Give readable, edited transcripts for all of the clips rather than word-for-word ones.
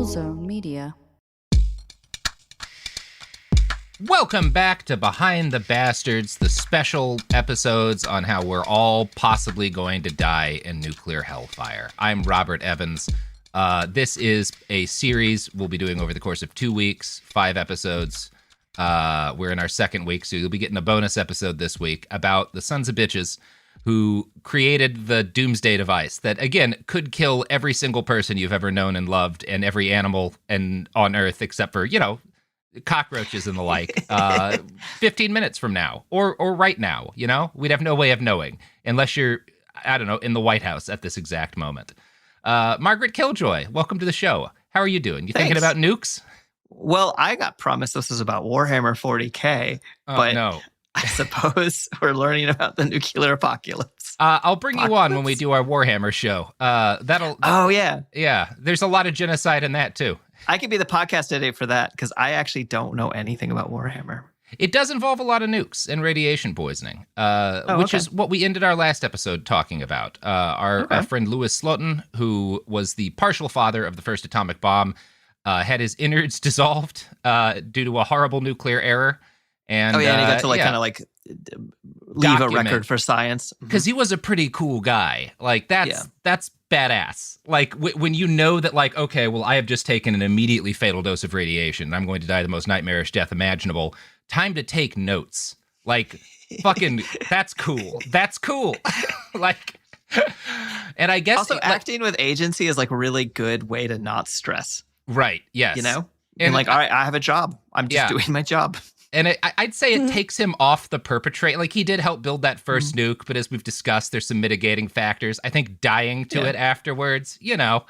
Zone Media. Welcome back to Behind the Bastards, the special episodes on how we're all possibly going to die in nuclear hellfire. I'm Robert Evans. This is a series we'll be doing over the course of 2 weeks, 5 episodes. We're in our second week, so you'll be getting a bonus episode this week about the sons of bitches who created the doomsday device that, again, could kill every single person you've ever known and loved and every animal on Earth except for, cockroaches and the like 15 minutes from now or right now. We'd have no way of knowing unless you're, I don't know, in the White House at this exact moment. Margaret Killjoy, welcome to the show. How are you doing? You thinking about nukes? Well, I got promised this was about Warhammer 40K, but no. I suppose we're learning about the nuclear apocalypse. I'll bring you on when we do our Warhammer show. Oh, yeah. Yeah, there's a lot of genocide in that, too. I could be the podcast editor for that because I actually don't know anything about Warhammer. It does involve a lot of nukes and radiation poisoning, which is what we ended our last episode talking about. Our friend Louis Slotin, who was the partial father of the first atomic bomb, had his innards dissolved due to a horrible nuclear error. And, and he got to leave a record for science. Because he was a pretty cool guy. That's badass. When you know that, okay, well, I have just taken an immediately fatal dose of radiation. I'm going to die the most nightmarish death imaginable. Time to take notes. Fucking, that's cool. That's cool. And I guess... Also, acting with agency is, a really good way to not stress. Right, yes. And all right, I have a job. I'm just doing my job. And I'd say it takes him off the perpetrate. He did help build that first nuke, but as we've discussed, there's some mitigating factors. I think dying to it afterwards, Yeah,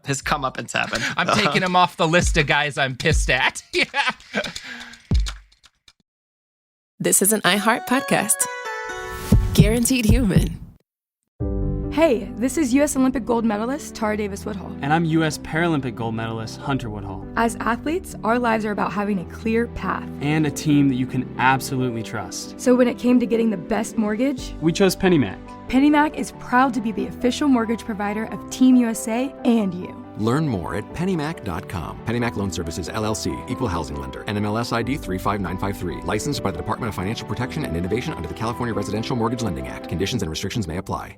his comeuppance happened. I'm taking him off the list of guys I'm pissed at. Yeah. This is an iHeart podcast. Guaranteed human. Hey, this is U.S. Olympic gold medalist Tara Davis-Woodhull. And I'm U.S. Paralympic gold medalist Hunter Woodhull. As athletes, our lives are about having a clear path. And a team that you can absolutely trust. So when it came to getting the best mortgage, we chose PennyMac. PennyMac is proud to be the official mortgage provider of Team USA and you. Learn more at pennymac.com. PennyMac Loan Services, LLC, Equal Housing Lender, NMLS ID 35953. Licensed by the Department of Financial Protection and Innovation under the California Residential Mortgage Lending Act. Conditions and restrictions may apply.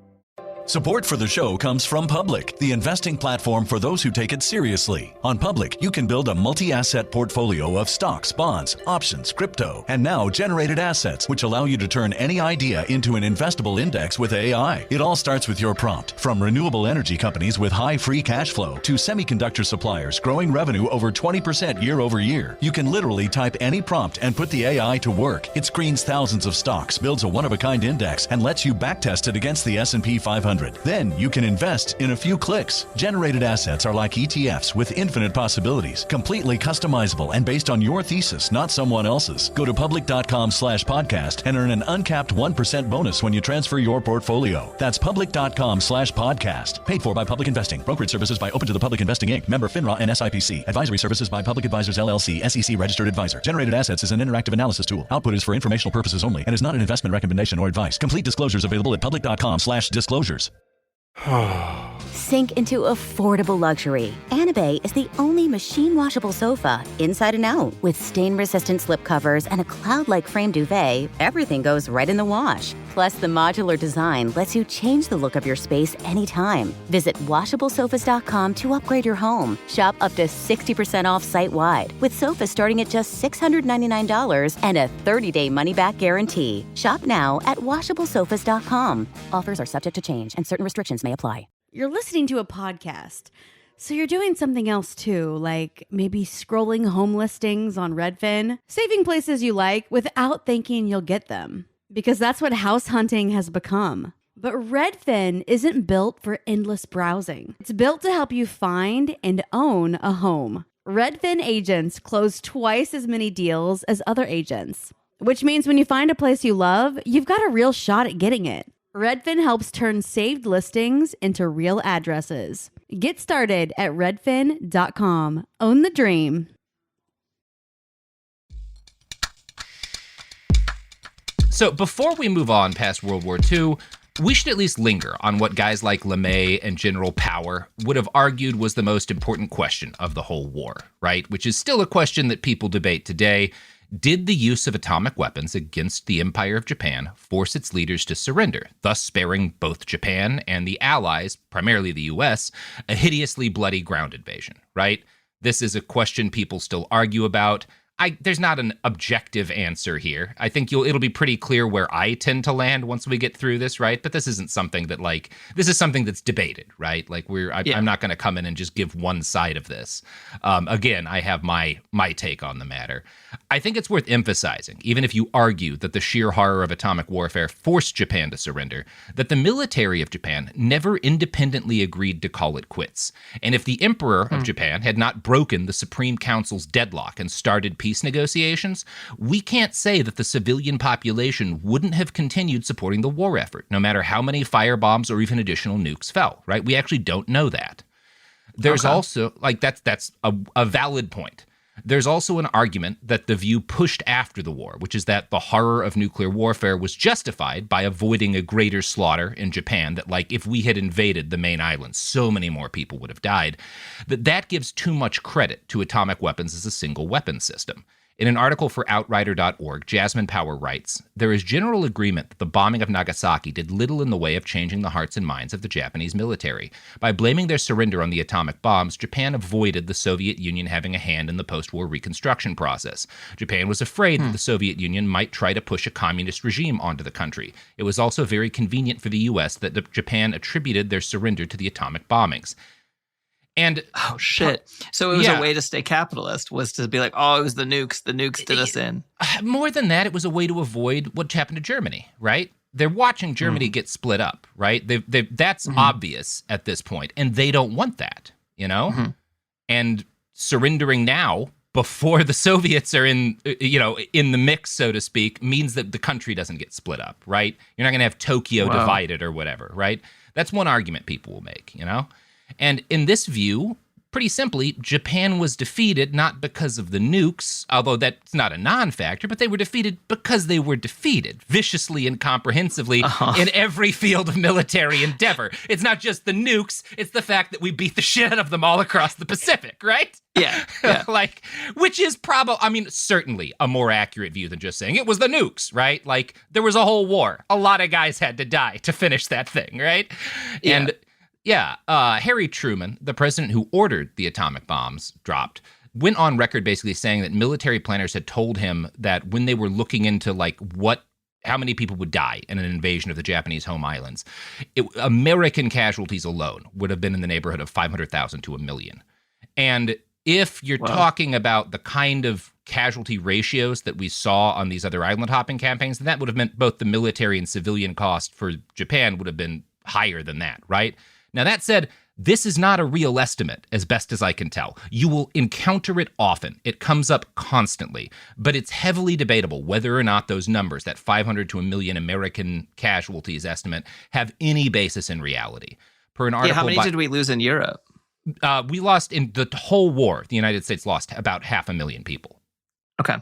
Support for the show comes from Public, the investing platform for those who take it seriously. On Public, you can build a multi-asset portfolio of stocks, bonds, options, crypto, and now generated assets, which allow you to turn any idea into an investable index with AI. It all starts with your prompt. From renewable energy companies with high free cash flow to semiconductor suppliers growing revenue over 20% year over year, you can literally type any prompt and put the AI to work. It screens thousands of stocks, builds a one-of-a-kind index, and lets you backtest it against the S&P 500. Then you can invest in a few clicks. Generated assets are like ETFs with infinite possibilities, completely customizable and based on your thesis, not someone else's. Go to public.com/podcast and earn an uncapped 1% bonus when you transfer your portfolio. That's public.com/podcast. Paid for by Public Investing. Brokerage services by Open to the Public Investing Inc. Member FINRA and SIPC. Advisory services by Public Advisors LLC, SEC registered advisor. Generated assets is an interactive analysis tool. Output is for informational purposes only and is not an investment recommendation or advice. Complete disclosures available at public.com/disclosures. Sink into affordable luxury. Anabay is the only machine washable sofa, inside and out. With stain-resistant slip covers and a cloud-like frame duvet, everything goes right in the wash. Plus, the modular design lets you change the look of your space anytime. Visit WashableSofas.com to upgrade your home. Shop up to 60% off site-wide, with sofas starting at just $699 and a 30-day money-back guarantee. Shop now at WashableSofas.com. Offers are subject to change, and certain restrictions may apply. You're listening to a podcast, so you're doing something else too, like maybe scrolling home listings on Redfin, saving places you like without thinking you'll get them, because that's what house hunting has become. But Redfin isn't built for endless browsing. It's built to help you find and own a home. Redfin agents close twice as many deals as other agents, which means when you find a place you love, you've got a real shot at getting it. Redfin helps turn saved listings into real addresses. Get started at redfin.com. Own the dream. So before we move on past World War II, We should at least linger on what guys like LeMay and General Power would have argued was the most important question of the whole war, right? Which is still a question that people debate today. Did the use of atomic weapons against the Empire of Japan force its leaders to surrender, thus sparing both Japan and the Allies, primarily the US, a hideously bloody ground invasion, right? This is a question people still argue about. There's not an objective answer here. I think it'll be pretty clear where I tend to land once we get through this, right? But this isn't something that this is something that's debated, right? Like I'm not going to come in and just give one side of this. Again, I have my take on the matter. I think it's worth emphasizing, even if you argue that the sheer horror of atomic warfare forced Japan to surrender, that the military of Japan never independently agreed to call it quits. And if the Emperor of Japan had not broken the Supreme Council's deadlock and started peace negotiations, we can't say that the civilian population wouldn't have continued supporting the war effort, no matter how many firebombs or even additional nukes fell, right? We actually don't know that. There's also, that's a valid point. There's also an argument that the view pushed after the war, which is that the horror of nuclear warfare was justified by avoiding a greater slaughter in Japan, that if we had invaded the main island, so many more people would have died, that gives too much credit to atomic weapons as a single weapon system. In an article for Outrider.org, Jasmine Power writes, "There is general agreement that the bombing of Nagasaki did little in the way of changing the hearts and minds of the Japanese military. By blaming their surrender on the atomic bombs, Japan avoided the Soviet Union having a hand in the post-war reconstruction process. Japan was afraid that the Soviet Union might try to push a communist regime onto the country. It was also very convenient for the U.S. that Japan attributed their surrender to the atomic bombings." And oh shit! So it was a way to stay capitalist, was to be like, oh, it was the nukes. The nukes did us in. More than that, it was a way to avoid what happened to Germany, right? They're watching Germany get split up, right? That's obvious at this point, and they don't want that, you know. And surrendering now, before the Soviets are in the mix, so to speak, means that the country doesn't get split up, right? You're not going to have Tokyo divided or whatever, right? That's one argument people will make, you know. And in this view, pretty simply, Japan was defeated not because of the nukes, although that's not a non-factor, but they were defeated because they were defeated viciously and comprehensively in every field of military endeavor. It's not just the nukes, it's the fact that we beat the shit out of them all across the Pacific, right? Yeah. Which is certainly a more accurate view than just saying it was the nukes, right? There was a whole war. A lot of guys had to die to finish that thing, right? Yeah. And Harry Truman, the president who ordered the atomic bombs dropped, went on record basically saying that military planners had told him that when they were looking into how many people would die in an invasion of the Japanese home islands, American casualties alone would have been in the neighborhood of 500,000 to 1 million. And if you're talking about the kind of casualty ratios that we saw on these other island hopping campaigns, then that would have meant both the military and civilian cost for Japan would have been higher than that, right? Now, that said, this is not a real estimate, as best as I can tell. You will encounter it often. It comes up constantly. But it's heavily debatable whether or not those numbers, that 500 to 1 million American casualties estimate, have any basis in reality. Per an article how many did we lose in Europe? We lost, in the whole war, the United States lost about 500,000 people. Okay.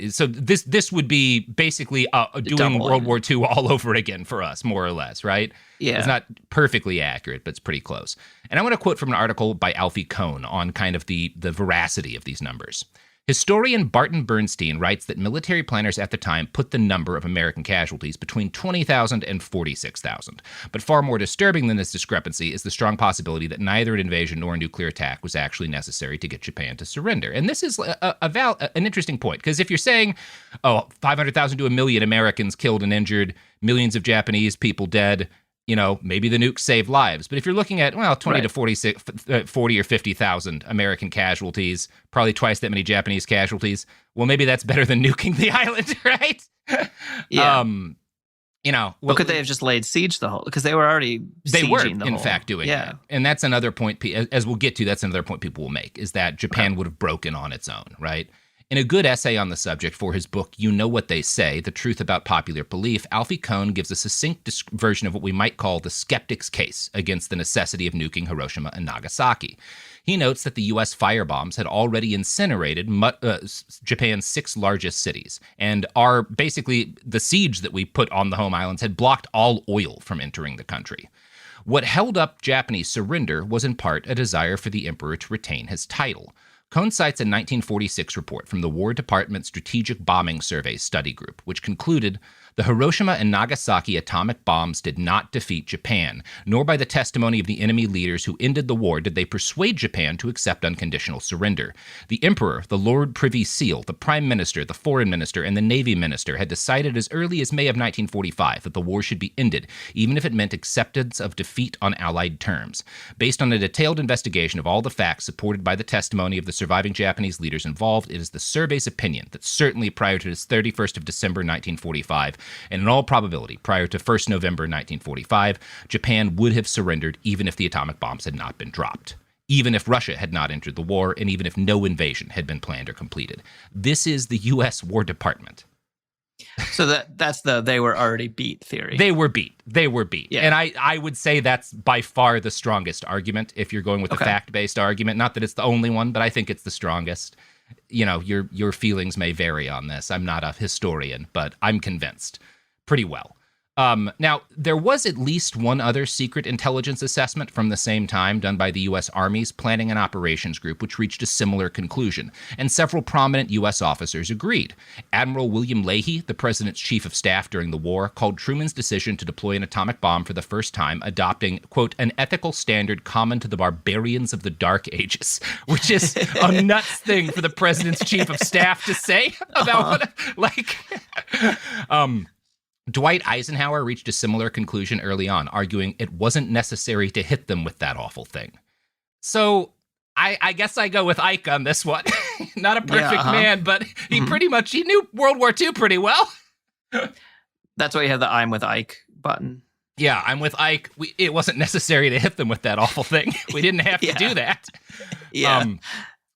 So this would be basically doing World War II all over again for us, more or less, right? Yeah. It's not perfectly accurate, but it's pretty close. And I want to quote from an article by Alfie Kohn on kind of the veracity of these numbers. Historian Barton Bernstein writes that military planners at the time put the number of American casualties between 20,000 and 46,000. But far more disturbing than this discrepancy is the strong possibility that neither an invasion nor a nuclear attack was actually necessary to get Japan to surrender. And this is an interesting point, because if you're saying, 500,000 to 1 million Americans killed and injured, millions of Japanese people dead, maybe the nukes saved lives. But if you're looking at, 20 to 40 or 50,000 American casualties, probably twice that many Japanese casualties, well, maybe that's better than nuking the island, right? Yeah. Could they have just laid siege the whole, because they were already sieging in fact, doing that. And that's another point, as we'll get to, that's another point people will make, is that Japan would have broken on its own, right? In a good essay on the subject for his book, You Know What They Say, The Truth About Popular Belief, Alfie Kohn gives a succinct version of what we might call the skeptic's case against the necessity of nuking Hiroshima and Nagasaki. He notes that the U.S. firebombs had already incinerated Japan's 6 largest cities, and are basically the siege that we put on the home islands had blocked all oil from entering the country. What held up Japanese surrender was in part a desire for the emperor to retain his title. Kohn cites a 1946 report from the War Department Strategic Bombing Survey Study Group, which concluded the Hiroshima and Nagasaki atomic bombs did not defeat Japan, nor by the testimony of the enemy leaders who ended the war did they persuade Japan to accept unconditional surrender. The emperor, the Lord Privy Seal, the prime minister, the foreign minister, and the navy minister had decided as early as May of 1945 that the war should be ended, even if it meant acceptance of defeat on Allied terms. Based on a detailed investigation of all the facts supported by the testimony of the surviving Japanese leaders involved, it is the survey's opinion that certainly prior to the 31st of December 1945, and in all probability prior to 1st November 1945, Japan would have surrendered even if the atomic bombs had not been dropped, even if Russia had not entered the war, and even if no invasion had been planned or completed. This is the U.S. War Department. So that's the they were already beat theory. They were beat. Yeah. And I would say that's by far the strongest argument if you're going with the fact-based argument. Not that it's the only one, but I think it's the strongest. You know, your feelings may vary on this. I'm not a historian, but I'm convinced pretty well. Now, there was at least one other secret intelligence assessment from the same time done by the U.S. Army's Planning and Operations Group, which reached a similar conclusion, and several prominent U.S. officers agreed. Admiral William Leahy, the president's chief of staff during the war, called Truman's decision to deploy an atomic bomb for the first time adopting, quote, an ethical standard common to the barbarians of the Dark Ages, which is a nuts thing for the president's chief of staff to say about Dwight Eisenhower reached a similar conclusion early on, arguing it wasn't necessary to hit them with that awful thing. So I guess I go with Ike on this one. Not a perfect man, but he he knew World War II pretty well. That's why you have the I'm with Ike button. Yeah, I'm with Ike. It wasn't necessary to hit them with that awful thing. We didn't have to do that. Yeah.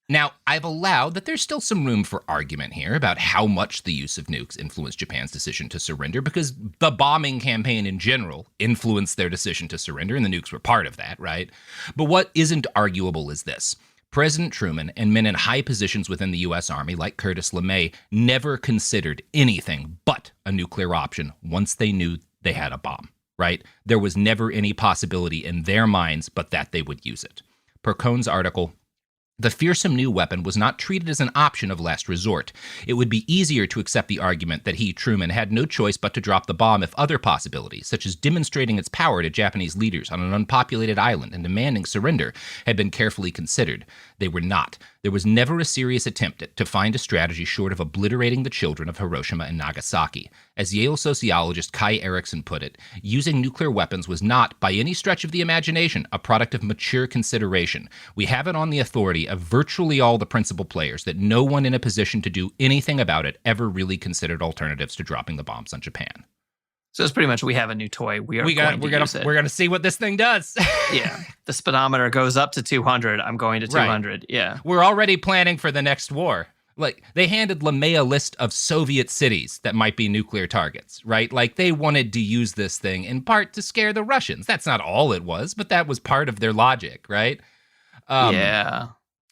Now, I've allowed that there's still some room for argument here about how much the use of nukes influenced Japan's decision to surrender, because the bombing campaign in general influenced their decision to surrender, and the nukes were part of that, right? But what isn't arguable is this. President Truman and men in high positions within the U.S. Army, like Curtis LeMay, never considered anything but a nuclear option once they knew they had a bomb, right? There was never any possibility in their minds but that they would use it. Per Kohn's article, the fearsome new weapon was not treated as an option of last resort. It would be easier to accept the argument that he, Truman, had no choice but to drop the bomb if other possibilities, such as demonstrating its power to Japanese leaders on an unpopulated island and demanding surrender, had been carefully considered. They were not. There was never a serious attempt to find a strategy short of obliterating the children of Hiroshima and Nagasaki. As Yale sociologist Kai Erikson put it, using nuclear weapons was not, by any stretch of the imagination, a product of mature consideration. We have it on the authority of virtually all the principal players that no one in a position to do anything about it ever really considered alternatives to dropping the bombs on Japan. So it's pretty much we have a new toy. We're gonna see what this thing does. Yeah, the speedometer goes up to 200. I'm going to 200. Right. Yeah, we're already planning for the next war. Like, they handed LeMay a list of Soviet cities that might be nuclear targets, right? Like, they wanted to use this thing in part to scare the Russians. That's not all it was, but that was part of their logic, right? Yeah.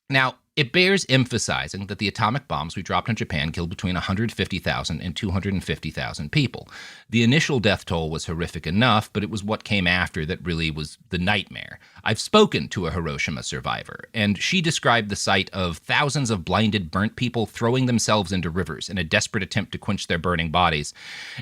Now, it bears emphasizing that the atomic bombs we dropped on Japan killed between 150,000 and 250,000 people. The initial death toll was horrific enough, but it was what came after that really was the nightmare. I've spoken to a Hiroshima survivor, and she described the sight of thousands of blinded, burnt people throwing themselves into rivers in a desperate attempt to quench their burning bodies.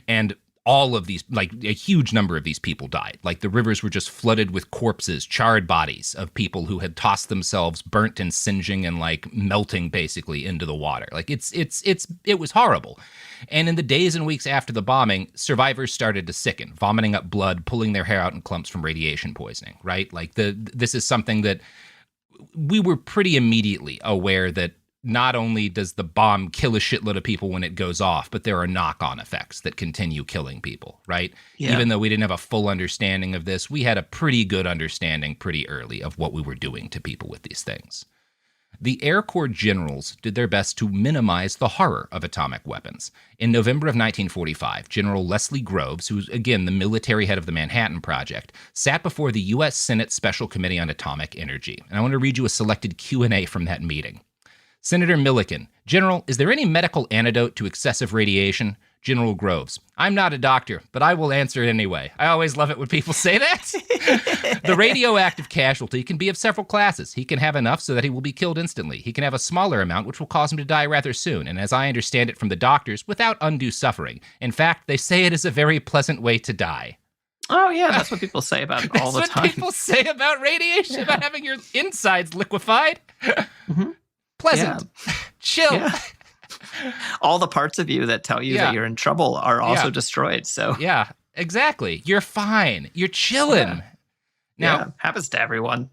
And all of these, like a huge number of these people died. Like, the rivers were just flooded with corpses, charred bodies of people who had tossed themselves burnt and singeing and like melting basically into the water. Like, it was horrible. And in the days and weeks after the bombing, survivors started to sicken, vomiting up blood, pulling their hair out in clumps from radiation poisoning, right? Like, this is something that we were pretty immediately aware that not only does the bomb kill a shitload of people when it goes off, but there are knock-on effects that continue killing people, right? Yeah. Even though we didn't have a full understanding of this, we had a pretty good understanding pretty early of what we were doing to people with these things. The Air Corps generals did their best to minimize the horror of atomic weapons. In November of 1945, General Leslie Groves, who was, again, the military head of the Manhattan Project, sat before the U.S. Senate Special Committee on Atomic Energy. And I want to read you a selected Q&A from that meeting. Senator Milliken, General, is there any medical antidote to excessive radiation? General Groves, I'm not a doctor, but I will answer it anyway. I always love it when people say that. The radioactive casualty can be of several classes. He can have enough so that he will be killed instantly. He can have a smaller amount, which will cause him to die rather soon, and as I understand it from the doctors, without undue suffering. In fact, they say it is a very pleasant way to die. Oh, yeah, that's what people say about it all the time. That's what people say about radiation, about having your insides liquefied. Mm-hmm. Pleasant. Yeah. Chill. Yeah. All the parts of you that tell you that you're in trouble are also destroyed. So yeah, exactly. You're fine. You're chilling. Yeah. Now, happens to everyone.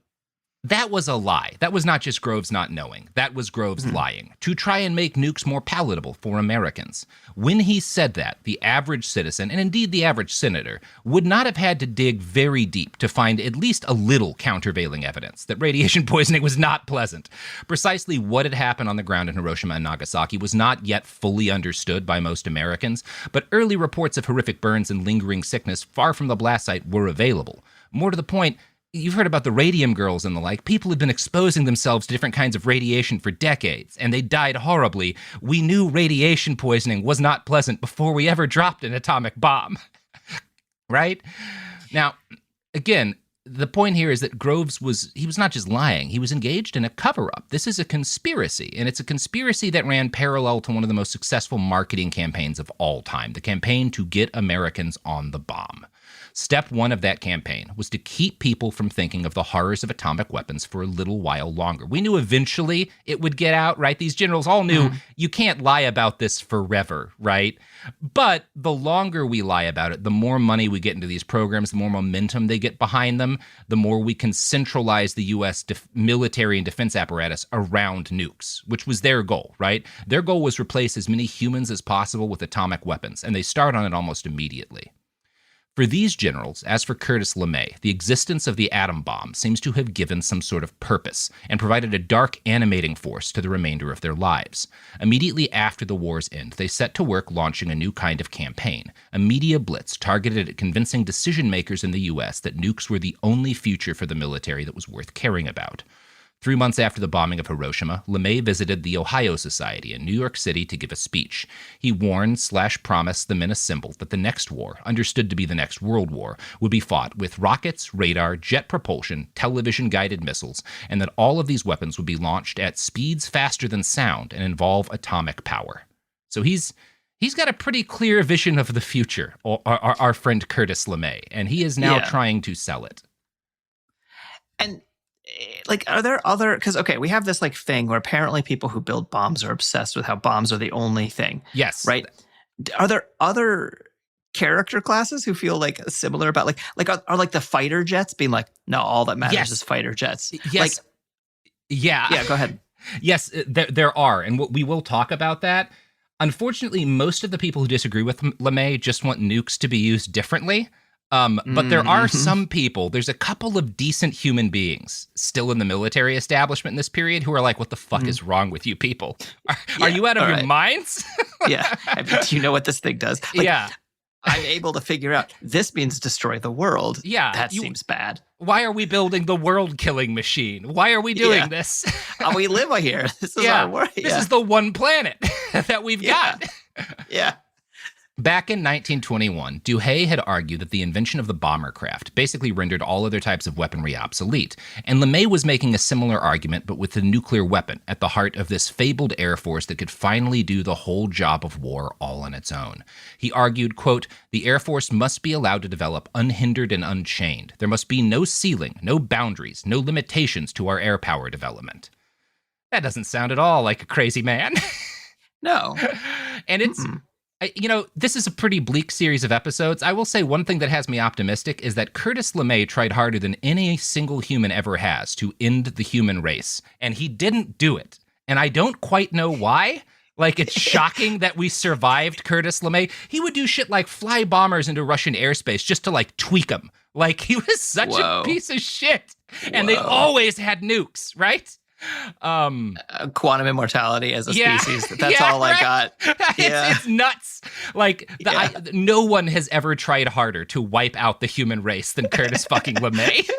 That was a lie. That was not just Groves not knowing. That was Groves lying to try and make nukes more palatable for Americans. When he said that, the average citizen, and indeed the average senator, would not have had to dig very deep to find at least a little countervailing evidence that radiation poisoning was not pleasant. Precisely what had happened on the ground in Hiroshima and Nagasaki was not yet fully understood by most Americans, but early reports of horrific burns and lingering sickness far from the blast site were available. More to the point, you've heard about the radium girls and the like. People had been exposing themselves to different kinds of radiation for decades, and they died horribly. We knew radiation poisoning was not pleasant before we ever dropped an atomic bomb. Right? Now, again, the point here is that Groves was not just lying. He was engaged in a cover-up. This is a conspiracy, and it's a conspiracy that ran parallel to one of the most successful marketing campaigns of all time, the campaign to get Americans on the bomb. Step one of that campaign was to keep people from thinking of the horrors of atomic weapons for a little while longer. We knew eventually it would get out, right? These generals all knew you can't lie about this forever, right? But the longer we lie about it, the more money we get into these programs, the more momentum they get behind them, the more we can centralize the U.S. military and defense apparatus around nukes, which was their goal, right? Their goal was replace as many humans as possible with atomic weapons, and they start on it almost immediately. For these generals, as for Curtis LeMay, the existence of the atom bomb seems to have given some sort of purpose and provided a dark animating force to the remainder of their lives. Immediately after the war's end, they set to work launching a new kind of campaign, a media blitz targeted at convincing decision makers in the U.S. that nukes were the only future for the military that was worth caring about. 3 months after the bombing of Hiroshima, LeMay visited the Ohio Society in New York City to give a speech. He warned/promised the men assembled that the next war, understood to be the next World War, would be fought with rockets, radar, jet propulsion, television-guided missiles, and that all of these weapons would be launched at speeds faster than sound and involve atomic power. So he's got a pretty clear vision of the future, our friend Curtis LeMay, and he is now trying to sell it. And like, are there other, because, okay, we have this like thing where apparently people who build bombs are obsessed with how bombs are the only thing. Yes. Right? Are there other character classes who feel like similar about are like the fighter jets being like, no, all that matters is fighter jets? Yes. Yeah, go ahead. Yes, there are, and we will talk about that. Unfortunately, most of the people who disagree with LeMay just want nukes to be used differently. But there are some people, there's a couple of decent human beings still in the military establishment in this period who are like, what the fuck is wrong with you people? Are you out of your minds? Yeah. I mean, do you know what this thing does? I'm able to figure out this means destroy the world. Yeah. That seems bad. Why are we building the world-killing machine? Why are we doing this? We live here. This is our world. This is the one planet that we've got. Yeah. Back in 1921, Duhay had argued that the invention of the bomber craft basically rendered all other types of weaponry obsolete, and LeMay was making a similar argument but with the nuclear weapon at the heart of this fabled air force that could finally do the whole job of war all on its own. He argued, quote, the Air Force must be allowed to develop unhindered and unchained. There must be no ceiling, no boundaries, no limitations to our air power development. That doesn't sound at all like a crazy man. No. And it's... this is a pretty bleak series of episodes. I will say one thing that has me optimistic is that Curtis LeMay tried harder than any single human ever has to end the human race, and he didn't do it. And I don't quite know why. Like, it's shocking that we survived Curtis LeMay. He would do shit like fly bombers into Russian airspace just to, like, tweak them. Like, he was such a piece of shit. And they always had nukes, right? Quantum immortality as a species. That's all I got. It's nuts. Like, no one has ever tried harder to wipe out the human race than Curtis fucking LeMay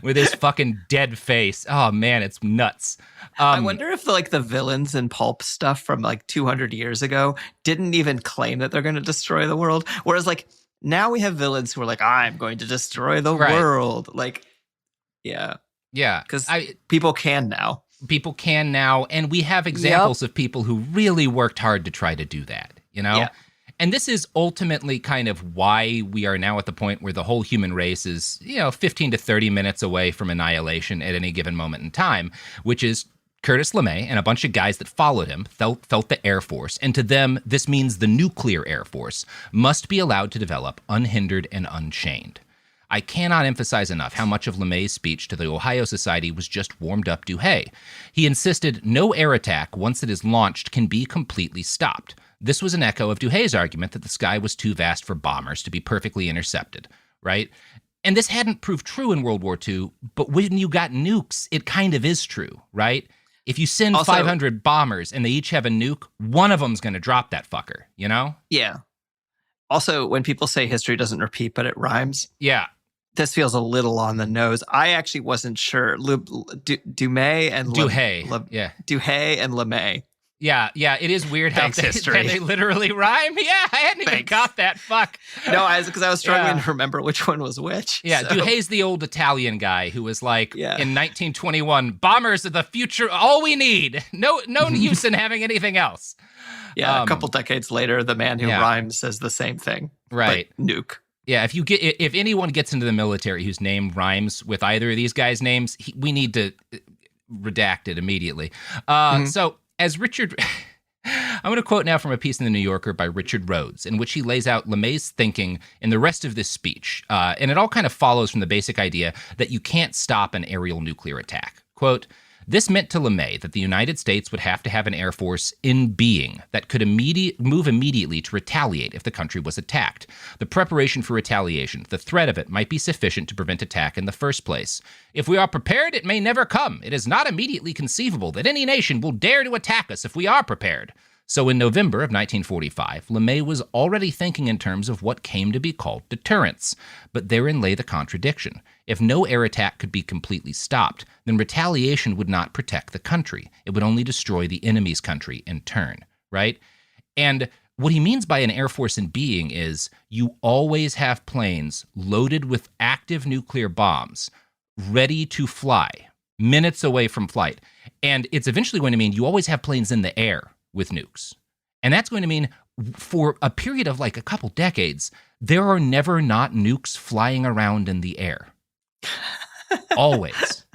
with his fucking dead face. Oh, man, it's nuts. I wonder if the villains in pulp stuff from like 200 years ago didn't even claim that they're going to destroy the world. Whereas like now we have villains who are like, I'm going to destroy the world. Like, yeah. Yeah. Because people can now. People can now. And we have examples of people who really worked hard to try to do that, you know? Yeah. And this is ultimately kind of why we are now at the point where the whole human race is, 15 to 30 minutes away from annihilation at any given moment in time, which is Curtis LeMay and a bunch of guys that followed him felt the Air Force, and to them, this means the nuclear Air Force must be allowed to develop unhindered and unchained. I cannot emphasize enough how much of LeMay's speech to the Ohio Society was just warmed up Duhay. He insisted no air attack, once it is launched, can be completely stopped. This was an echo of Duhay's argument that the sky was too vast for bombers to be perfectly intercepted, right? And this hadn't proved true in World War II, but when you got nukes, it kind of is true, right? If you send 500 bombers and they each have a nuke, one of them's going to drop that fucker, you know? Yeah. Also, when people say history doesn't repeat, but it rhymes. Yeah. This feels a little on the nose. I actually wasn't sure. Duhay and LeMay. Yeah, it is weird how they literally rhyme. Yeah, I hadn't even got that. Fuck. No, because I was struggling to remember which one was which. Yeah, so. Duhay's the old Italian guy who was like, in 1921, bombers are the future, all we need. No use in having anything else. Yeah, a couple decades later, the man who rhymes says the same thing. Right. Nuke. Yeah, if anyone gets into the military whose name rhymes with either of these guys' names, we need to redact it immediately. So, as Richard, I'm going to quote now from a piece in The New Yorker by Richard Rhodes, in which he lays out LeMay's thinking in the rest of this speech. And it all kind of follows from the basic idea that you can't stop an aerial nuclear attack. Quote, this meant to LeMay that the United States would have to have an air force in being that could move immediately to retaliate if the country was attacked. The preparation for retaliation, the threat of it, might be sufficient to prevent attack in the first place. If we are prepared, it may never come. It is not immediately conceivable that any nation will dare to attack us if we are prepared. So in November of 1945, LeMay was already thinking in terms of what came to be called deterrence. But therein lay the contradiction. If no air attack could be completely stopped, then retaliation would not protect the country. It would only destroy the enemy's country in turn, right? And what he means by an air force in being is you always have planes loaded with active nuclear bombs ready to fly, minutes away from flight. And it's eventually going to mean you always have planes in the air with nukes. And that's going to mean for a period of like a couple decades, there are never not nukes flying around in the air. Always.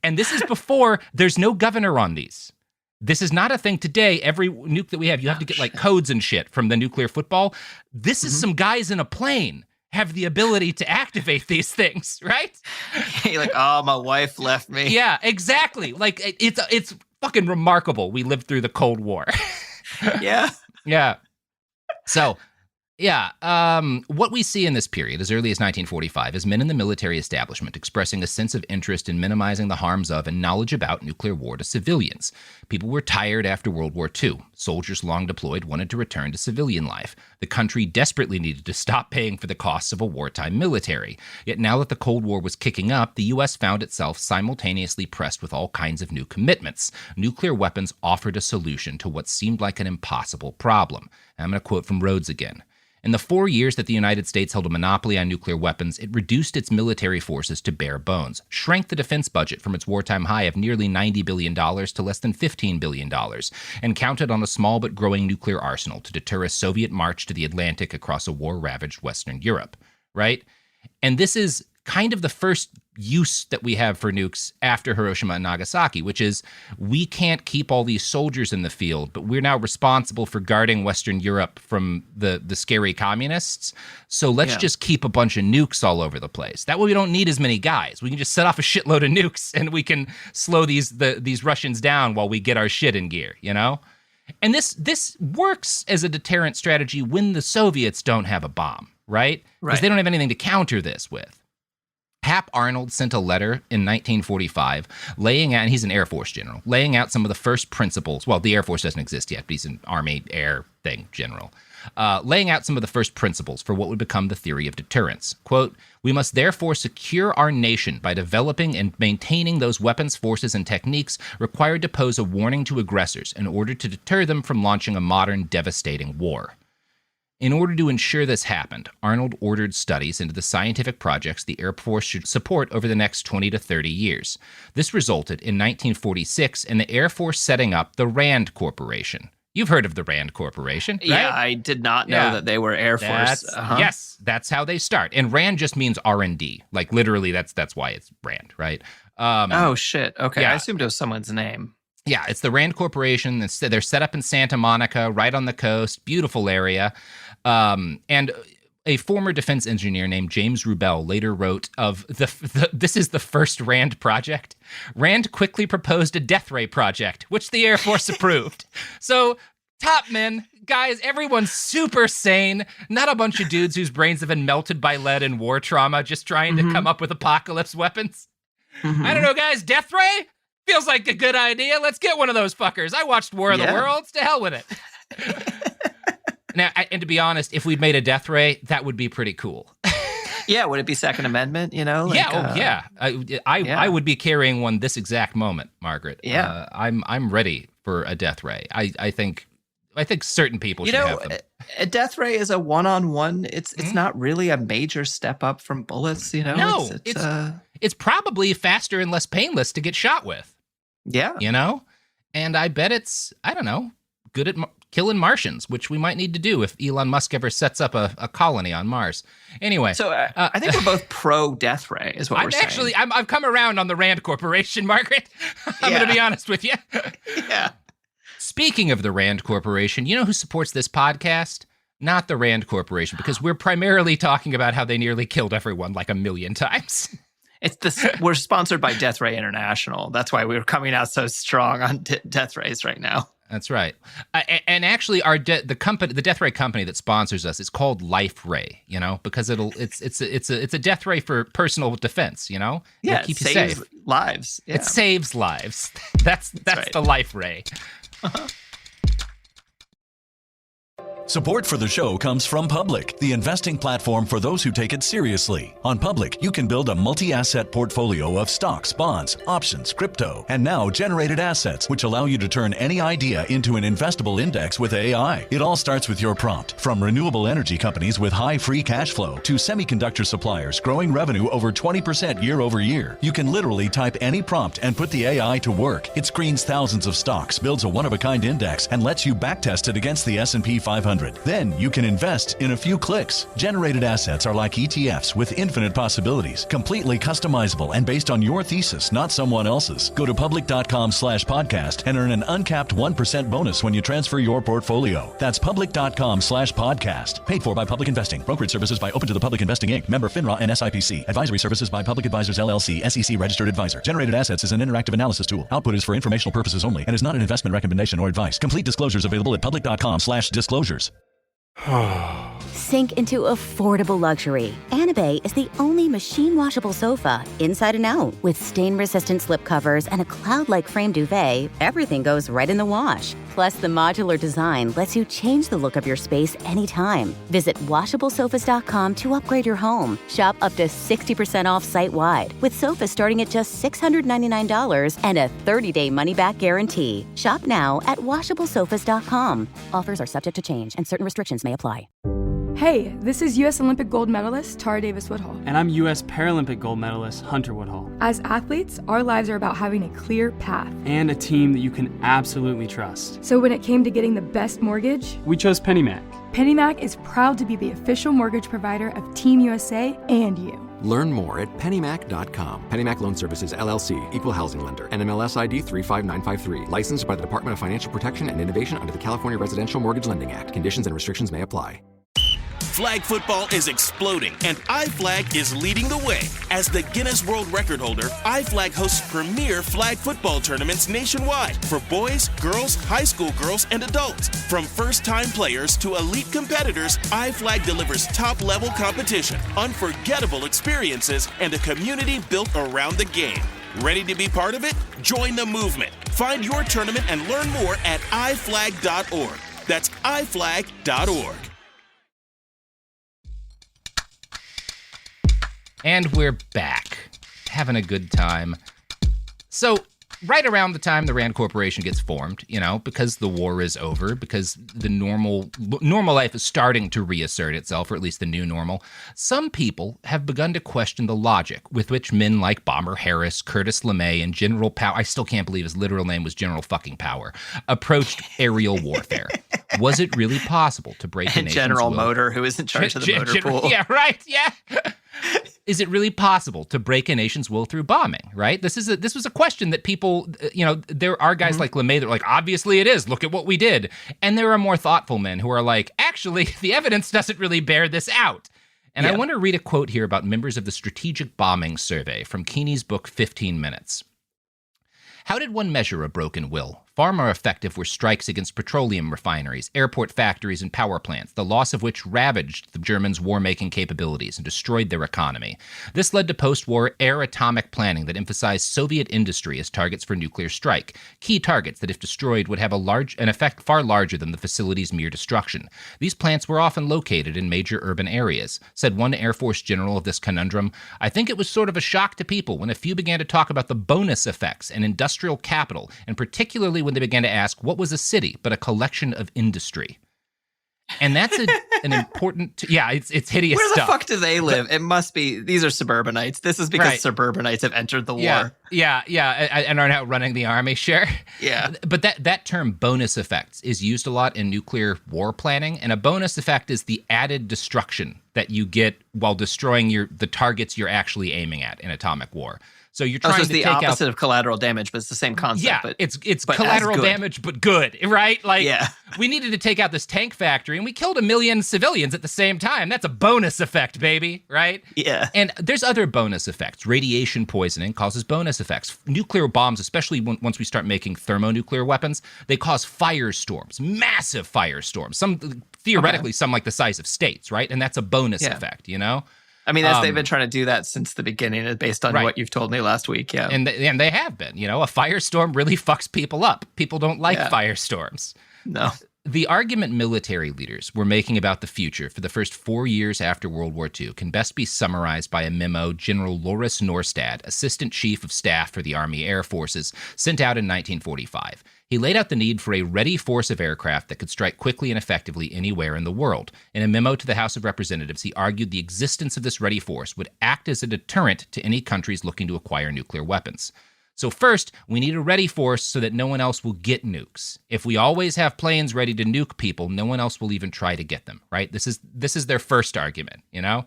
And this is before there's no governor on these. This is not a thing today. Every nuke that we have, you have to get like codes and shit from the nuclear football. This is some guys in a plane have the ability to activate these things, right? You're like, oh, my wife left me. Yeah, exactly. Like it's fucking remarkable. We lived through the Cold War. Yeah. Yeah. So, what we see in this period, as early as 1945, is men in the military establishment expressing a sense of interest in minimizing the harms of and knowledge about nuclear war to civilians. People were tired after World War II. Soldiers long deployed wanted to return to civilian life. The country desperately needed to stop paying for the costs of a wartime military. Yet now that the Cold War was kicking up, the U.S. found itself simultaneously pressed with all kinds of new commitments. Nuclear weapons offered a solution to what seemed like an impossible problem. And I'm going to quote from Rhodes again. In the 4 years that the United States held a monopoly on nuclear weapons, it reduced its military forces to bare bones, shrank the defense budget from its wartime high of nearly $90 billion to less than $15 billion, and counted on a small but growing nuclear arsenal to deter a Soviet march to the Atlantic across a war-ravaged Western Europe, right? And this is kind of the first use that we have for nukes after Hiroshima and Nagasaki, which is we can't keep all these soldiers in the field, but we're now responsible for guarding Western Europe from the scary communists. So let's just keep a bunch of nukes all over the place. That way we don't need as many guys. We can just set off a shitload of nukes and we can slow these Russians down while we get our shit in gear, you know? And this works as a deterrent strategy when the Soviets don't have a bomb, right? Because they don't have anything to counter this with. Hap Arnold sent a letter in 1945 laying out, and he's an Air Force general, laying out some of the first principles. Well, the Air Force doesn't exist yet, but he's an Army Air thing general. Laying out some of the first principles for what would become the theory of deterrence. Quote, "We must therefore secure our nation by developing and maintaining those weapons, forces, and techniques required to pose a warning to aggressors in order to deter them from launching a modern, devastating war." In order to ensure this happened, Arnold ordered studies into the scientific projects the Air Force should support over the next 20 to 30 years. This resulted in 1946 in the Air Force setting up the RAND Corporation. You've heard of the RAND Corporation, right? Yeah, I did not know that they were Air Force. Yes, that's how they start. And RAND just means R&D. Like literally, that's why it's RAND, right? Oh, shit. Okay, yeah. I assumed it was someone's name. Yeah, it's the RAND Corporation. They're set up in Santa Monica, right on the coast, beautiful area. And a former defense engineer named James Rubel later wrote of this is the first RAND project. RAND quickly proposed a death ray project, which the Air Force approved. So top men, guys, everyone's super sane. Not a bunch of dudes whose brains have been melted by lead and war trauma just trying to come up with apocalypse weapons. I don't know, guys, death ray? Feels like a good idea. Let's get one of those fuckers. I watched War of the Worlds. To hell with it. Now, and to be honest, if we'd made a death ray, that would be pretty cool. Yeah, would it be Second Amendment? You know? Like, I would be carrying one this exact moment, Margaret. Yeah, I'm ready for a death ray. I think certain people should have them. A death ray is a one-on-one. It's not really a major step up from bullets. You know? No, it's probably faster and less painless to get shot with. Yeah, you know, and I bet it's good at killing Martians, which we might need to do if Elon Musk ever sets up a colony on Mars. Anyway. So I think we're both pro-death ray is what we're saying. I've come around on the RAND Corporation, Margaret. I'm going to be honest with you. Yeah. Speaking of the RAND Corporation, you know who supports this podcast? Not the RAND Corporation, because we're primarily talking about how they nearly killed everyone like 1 million times. We're sponsored by Death Ray International. That's why we're coming out so strong on death rays right now. That's right. And actually, the Death Ray company that sponsors us is called Life Ray. You know, because it's a death ray for personal defense. You know, yeah, keep it you saves safe. Lives. Yeah. It saves lives. That's right. the Life Ray. Support for the show comes from Public, the investing platform for those who take it seriously. On Public, you can build a multi-asset portfolio of stocks, bonds, options, crypto, and now generated assets, which allow you to turn any idea into an investable index with AI. It all starts with your prompt. From renewable energy companies with high free cash flow to semiconductor suppliers growing revenue over 20% year over year, you can literally type any prompt and put the AI to work. It screens thousands of stocks, builds a one-of-a-kind index, and lets you backtest it against the S&P 500. Then you can invest in a few clicks. Generated assets are like ETFs with infinite possibilities, completely customizable and based on your thesis, not someone else's. Go to public.com/podcast and earn an uncapped 1% bonus when you transfer your portfolio. That's public.com/podcast. Paid for by Public Investing. Brokerage services by Open to the Public Investing Inc. Member FINRA and SIPC. Advisory services by Public Advisors LLC, SEC registered advisor. Generated assets is an interactive analysis tool. Output is for informational purposes only and is not an investment recommendation or advice. Complete disclosures available at public.com/disclosures. Sink into affordable luxury. Anabay is the only machine washable sofa, inside and out. With stain-resistant slip covers and a cloud-like frame duvet, everything goes right in the wash. Plus, the modular design lets you change the look of your space anytime. Visit washablesofas.com to upgrade your home. Shop up to 60% off site-wide, with sofas starting at just $699 and a 30-day money-back guarantee. Shop now at washablesofas.com. Offers are subject to change, and certain restrictions may apply. Hey, this is U.S. Olympic gold medalist Tara Davis Woodhull. And I'm U.S. Paralympic gold medalist Hunter Woodhull. As athletes, our lives are about having a clear path. And a team that you can absolutely trust. So when it came to getting the best mortgage, we chose PennyMac. PennyMac is proud to be the official mortgage provider of Team USA and you. Learn more at pennymac.com. PennyMac Loan Services, LLC, Equal Housing Lender, NMLS ID 35953. Licensed by the Department of Financial Protection and Innovation under the California Residential Mortgage Lending Act. Conditions and restrictions may apply. Flag football is exploding, and iFlag is leading the way. As the Guinness World Record holder, iFlag hosts premier flag football tournaments nationwide for boys, girls, high school girls, and adults. From first-time players to elite competitors, iFlag delivers top-level competition, unforgettable experiences, and a community built around the game. Ready to be part of it? Join the movement. Find your tournament and learn more at iflag.org. That's iflag.org. And we're back, having a good time. So, right around the time the Rand Corporation gets formed, because the war is over, because the normal life is starting to reassert itself, or at least the new normal, some people have begun to question the logic with which men like Bomber Harris, Curtis LeMay, and General Power, I still can't believe his literal name was General fucking Power, approached aerial warfare. Was it really possible to break a nation's General will? Motor, who is in charge of the motor pool. Yeah, right, yeah. Is it really possible to break a nation's will through bombing, right? This was a question that people, there are guys like LeMay that are like, obviously it is, look at what we did. And there are more thoughtful men who are like, actually, the evidence doesn't really bear this out. And I want to read a quote here about members of the Strategic Bombing Survey from Keeney's book, 15 Minutes. How did one measure a broken will? Far more effective were strikes against petroleum refineries, airport factories, and power plants, the loss of which ravaged the Germans' war-making capabilities and destroyed their economy. This led to post-war air atomic planning that emphasized Soviet industry as targets for nuclear strike, key targets that, if destroyed, would have an effect far larger than the facility's mere destruction. These plants were often located in major urban areas. Said one Air Force general of this conundrum, I think it was sort of a shock to people when a few began to talk about the bonus effects and industrial capital, and particularly when they began to ask, what was a city but a collection of industry? And that's an important... it's hideous Where the stuff. fuck do they live? It must be... These are suburbanites. This is because suburbanites have entered the war. Yeah, and are now running the army, sure. Yeah. But that term bonus effects is used a lot in nuclear war planning, and a bonus effect is the added destruction that you get while destroying the targets you're actually aiming at in atomic war. So you're trying to the take opposite of collateral damage, but it's the same concept. Yeah, but it's collateral damage, but good, right? Like, we needed to take out this tank factory, and we killed 1 million civilians at the same time. That's a bonus effect, baby, right? Yeah. And there's other bonus effects. Radiation poisoning causes bonus effects. Nuclear bombs, especially once we start making thermonuclear weapons, they cause firestorms, massive firestorms. Theoretically, some like the size of states, right? And that's a bonus effect, I mean, they've been trying to do that since the beginning, based on what you've told me last week. Yeah, and they have been. A firestorm really fucks people up. People don't like firestorms. No. The argument military leaders were making about the future for the first 4 years after World War II can best be summarized by a memo General Loris Norstad, Assistant Chief of Staff for the Army Air Forces, sent out in 1945. He laid out the need for a ready force of aircraft that could strike quickly and effectively anywhere in the world. In a memo to the House of Representatives, he argued the existence of this ready force would act as a deterrent to any countries looking to acquire nuclear weapons. So first, we need a ready force so that no one else will get nukes. If we always have planes ready to nuke people, no one else will even try to get them, right? This is their first argument,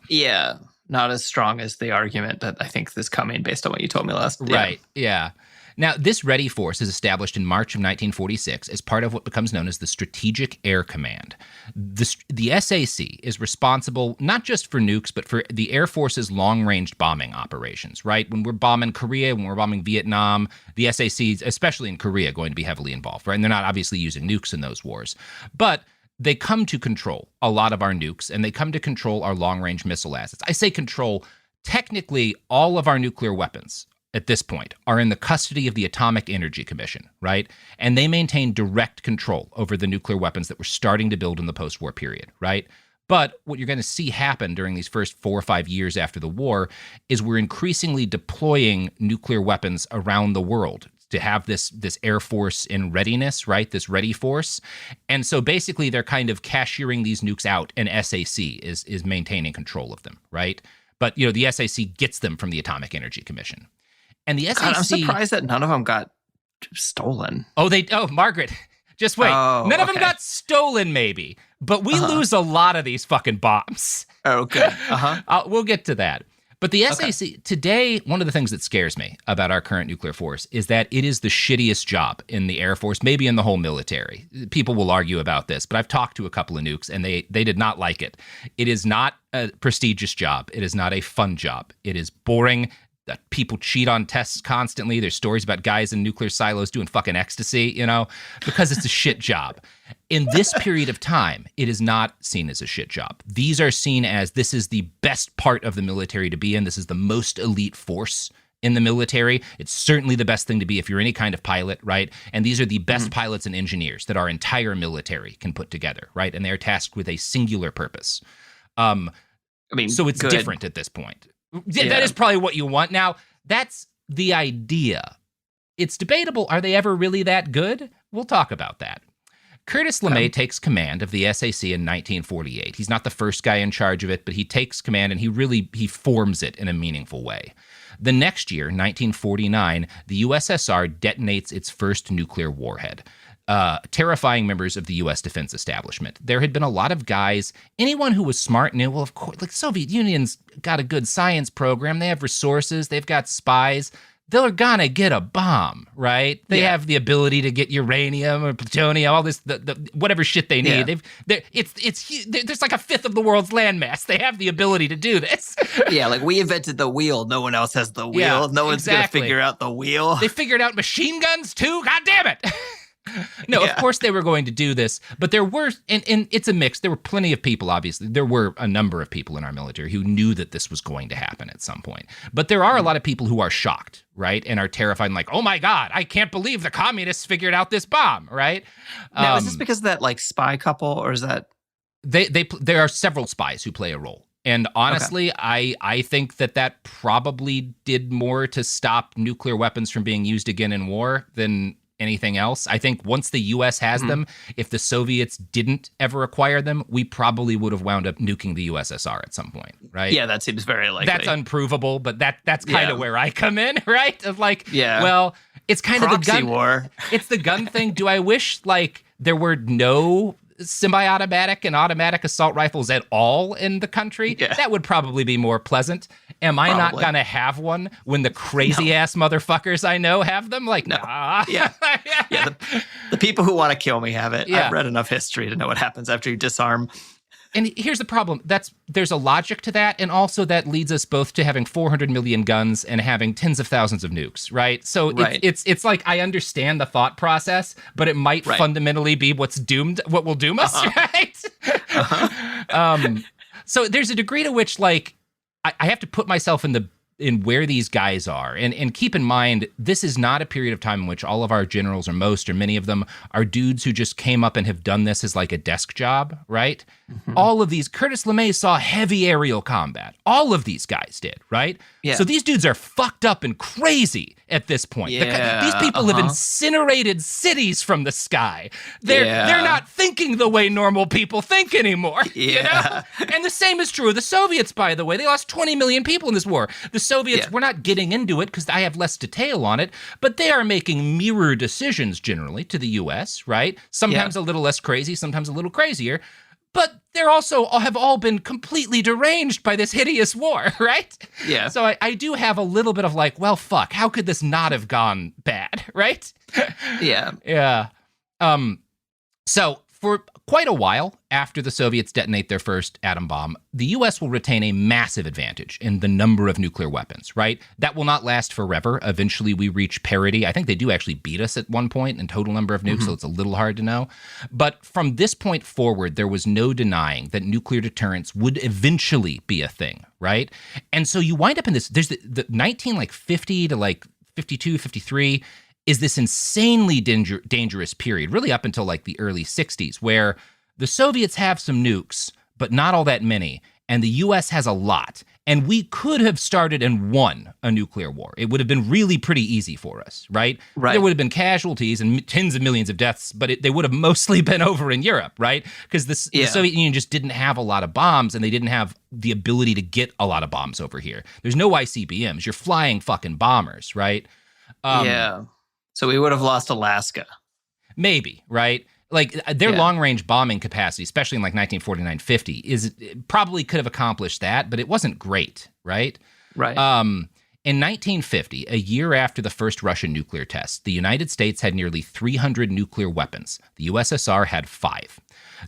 Yeah, not as strong as the argument that I think is coming based on what you told me last. Right, yeah. Now, this ready force is established in March of 1946 as part of what becomes known as the Strategic Air Command. The SAC is responsible not just for nukes, but for the Air Force's long-range bombing operations, right? When we're bombing Korea, when we're bombing Vietnam, the SAC, especially in Korea, going to be heavily involved, right? And they're not obviously using nukes in those wars. But they come to control a lot of our nukes, and they come to control our long-range missile assets. I say control. Technically, all of our nuclear weapons at this point are in the custody of the Atomic Energy Commission, right? And they maintain direct control over the nuclear weapons that we're starting to build in the post-war period, right? But what you're going to see happen during these first 4 or 5 years after the war is we're increasingly deploying nuclear weapons around the world to have this Air Force in readiness, right? This ready force. And so basically they're kind of cashiering these nukes out, and SAC is maintaining control of them, right? But, the SAC gets them from the Atomic Energy Commission. And the SAC... God, I'm surprised that none of them got stolen. Oh, Margaret, just wait. None of them got stolen, maybe. But we lose a lot of these fucking bombs. Oh, good. Uh-huh. We'll get to that. But the SAC, today, one of the things that scares me about our current nuclear force is that it is the shittiest job in the Air Force, maybe in the whole military. People will argue about this, but I've talked to a couple of nukes, and they did not like it. It is not a prestigious job. It is not a fun job. It is boring. People cheat on tests constantly. There's stories about guys in nuclear silos doing fucking ecstasy, because it's a shit job. In this period of time, it is not seen as a shit job. These are seen as this is the best part of the military to be in. This is the most elite force in the military. It's certainly the best thing to be if you're any kind of pilot, right? And these are the best pilots and engineers that our entire military can put together, right? And they're tasked with a singular purpose. So it's different at this point. Yeah. That is probably what you want. Now, that's the idea. It's debatable. Are they ever really that good? We'll talk about that. Curtis LeMay takes command of the SAC in 1948. He's not the first guy in charge of it, but he takes command and he forms it in a meaningful way. The next year, 1949, the USSR detonates its first nuclear warhead, terrifying members of the U.S. defense establishment. There had been a lot of guys, anyone who was smart knew, well, of course, like Soviet Union's got a good science program. They have resources. They've got spies. They're gonna get a bomb, right? They have the ability to get uranium or plutonium, all this, the whatever shit they need. There's like a fifth of the world's landmass. They have the ability to do this. Like we invented the wheel. No one else has the wheel. No one's gonna figure out the wheel. They figured out machine guns too. God damn it! No, of course they were going to do this, but there were, and it's a mix. There were plenty of people, obviously. There were a number of people in our military who knew that this was going to happen at some point. But there are a lot of people who are shocked, right? And are terrified and like, oh my God, I can't believe the communists figured out this bomb, right? Now, is this because of that like spy couple, or is that? There are several spies who play a role. And honestly, I think that probably did more to stop nuclear weapons from being used again in war than anything else. I think once the U.S. has them, if the Soviets didn't ever acquire them, we probably would have wound up nuking the USSR at some point, right? Yeah, that seems very likely. That's unprovable, but that's kind of where I come in, right? Of like, yeah. Well, it's kind Proxy of the gun war. It's the gun thing. Do I wish like there were no semi-automatic and automatic assault rifles at all in the country? Yeah. That would probably be more pleasant. Am I not going to have one when the crazy-ass motherfuckers I know have them? Like, nah. Yeah. The people who want to kill me have it. Yeah. I've read enough history to know what happens after you disarm. And here's the problem. There's a logic to that, and also that leads us both to having 400 million guns and having tens of thousands of nukes, right? So it's like I understand the thought process, but it might fundamentally be what will doom us, right? So there's a degree to which, like, I have to put myself in where these guys are. And keep in mind, this is not a period of time in which all of our generals, or most, or many of them, are dudes who just came up and have done this as like a desk job, right? All of these, Curtis LeMay saw heavy aerial combat. All of these guys did, right? Yeah. So these dudes are fucked up and crazy at this point. These people have incinerated cities from the sky. They're not thinking the way normal people think anymore. You know? And the same is true of the Soviets, by the way. They lost 20 million people in this war. The Soviets, we're not getting into it because I have less detail on it, but they are making mirror decisions generally to the U.S., right? Sometimes a little less crazy, sometimes a little crazier. But they're also have all been completely deranged by this hideous war, right? Yeah. So I do have a little bit of like, well, fuck, how could this not have gone bad, right? Yeah. Yeah. So for quite a while after the Soviets detonate their first atom bomb, the U.S. will retain a massive advantage in the number of nuclear weapons, right? That will not last forever. Eventually, we reach parity. I think they do actually beat us at one point in total number of nukes, so it's a little hard to know. But from this point forward, there was no denying that nuclear deterrence would eventually be a thing, right? And so you wind up in this, there's the 1950 to like 52, 53, is this insanely dangerous period, really up until like the early 60s, where the Soviets have some nukes, but not all that many, and the U.S. has a lot. And we could have started and won a nuclear war. It would have been really pretty easy for us, right? There would have been casualties and tens of millions of deaths, but they would have mostly been over in Europe, right? Because the Soviet Union just didn't have a lot of bombs, and they didn't have the ability to get a lot of bombs over here. There's no ICBMs. You're flying fucking bombers, right? So we would have lost Alaska. Maybe, right? Like their long-range bombing capacity, especially in like 1949-50, probably could have accomplished that, but it wasn't great, right? Right. In 1950, a year after the first Russian nuclear test, the United States had nearly 300 nuclear weapons. The USSR had 5.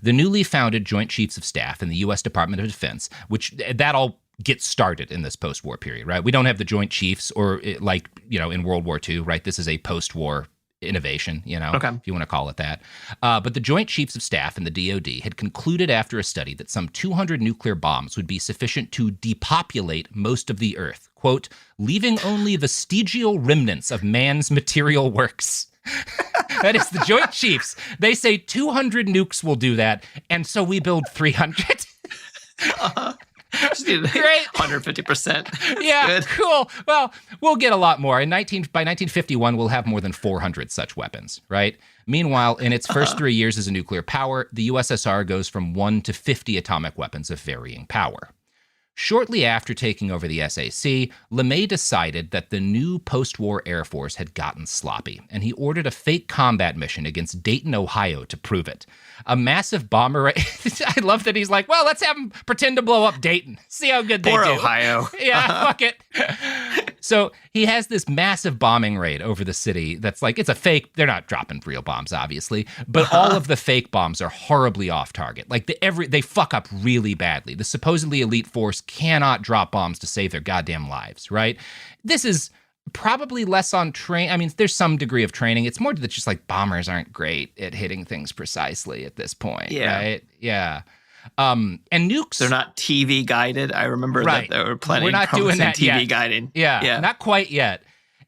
The newly founded Joint Chiefs of Staff in the U.S. Department of Defense, which that all gets started in this post-war period, right? We don't have the Joint Chiefs or like, in World War II, right? This is a post-war innovation, if you want to call it that. But the Joint Chiefs of Staff in the DoD had concluded after a study that some 200 nuclear bombs would be sufficient to depopulate most of the Earth, quote, leaving only vestigial remnants of man's material works. That is the Joint Chiefs. They say 200 nukes will do that, and so we build 300. Just need Great. 150%. Yeah, Good. cool. Well, we'll get a lot more. By 1951, we'll have more than 400 such weapons, right? Meanwhile, in its first 3 years as a nuclear power, the USSR goes from 1 to 50 atomic weapons of varying power. Shortly after taking over the SAC, LeMay decided that the new post-war Air Force had gotten sloppy, and he ordered a fake combat mission against Dayton, Ohio to prove it. A massive bomber... I love that he's like, well, let's have them pretend to blow up Dayton. See how good they do. Poor Ohio. Yeah, fuck it. So he has this massive bombing raid over the city that's like, it's a fake. They're not dropping real bombs, obviously, but all of the fake bombs are horribly off target. Like they fuck up really badly. The supposedly elite force cannot drop bombs to save their goddamn lives, right? This is probably less on train. I mean, there's some degree of training. It's more that just like bombers aren't great at hitting things precisely at this point, right? Yeah. And nukes, they're not TV guided. I remember that they were planning. We're not doing that TV yet. guiding. Yeah, not quite yet.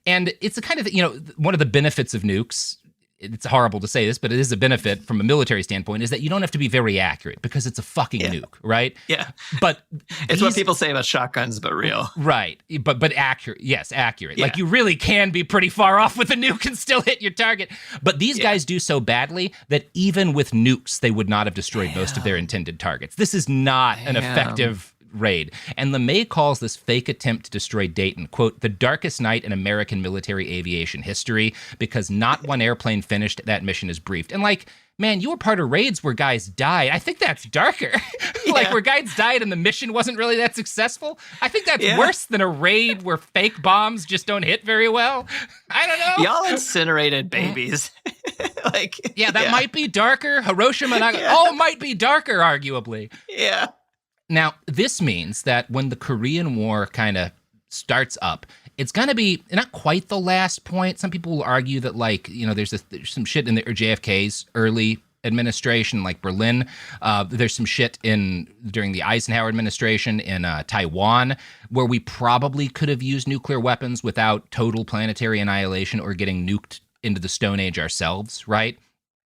And it's a kind of, one of the benefits of nukes, it's horrible to say this, but it is a benefit from a military standpoint, is that you don't have to be very accurate because it's a fucking nuke, right? Yeah. But it's what people say about shotguns, but real. Right. But accurate. Yes, accurate. Yeah. Like you really can be pretty far off with a nuke and still hit your target. But these guys do so badly that even with nukes, they would not have destroyed most of their intended targets. This is not an effective raid. And LeMay calls this fake attempt to destroy Dayton, quote, the darkest night in American military aviation history, because not one airplane finished that mission is briefed. And like, man, you were part of raids where guys died. I think that's darker. Like where guys died and the mission wasn't really that successful. I think that's worse than a raid where fake bombs just don't hit very well. I don't know. Y'all incinerated babies. That might be darker. Hiroshima, might be darker, arguably. Yeah. Now, this means that when the Korean War kind of starts up, it's going to be not quite the last point. Some people will argue that, there's some shit in JFK's early administration, like Berlin. There's some shit during the Eisenhower administration in Taiwan, where we probably could have used nuclear weapons without total planetary annihilation or getting nuked into the Stone Age ourselves, right?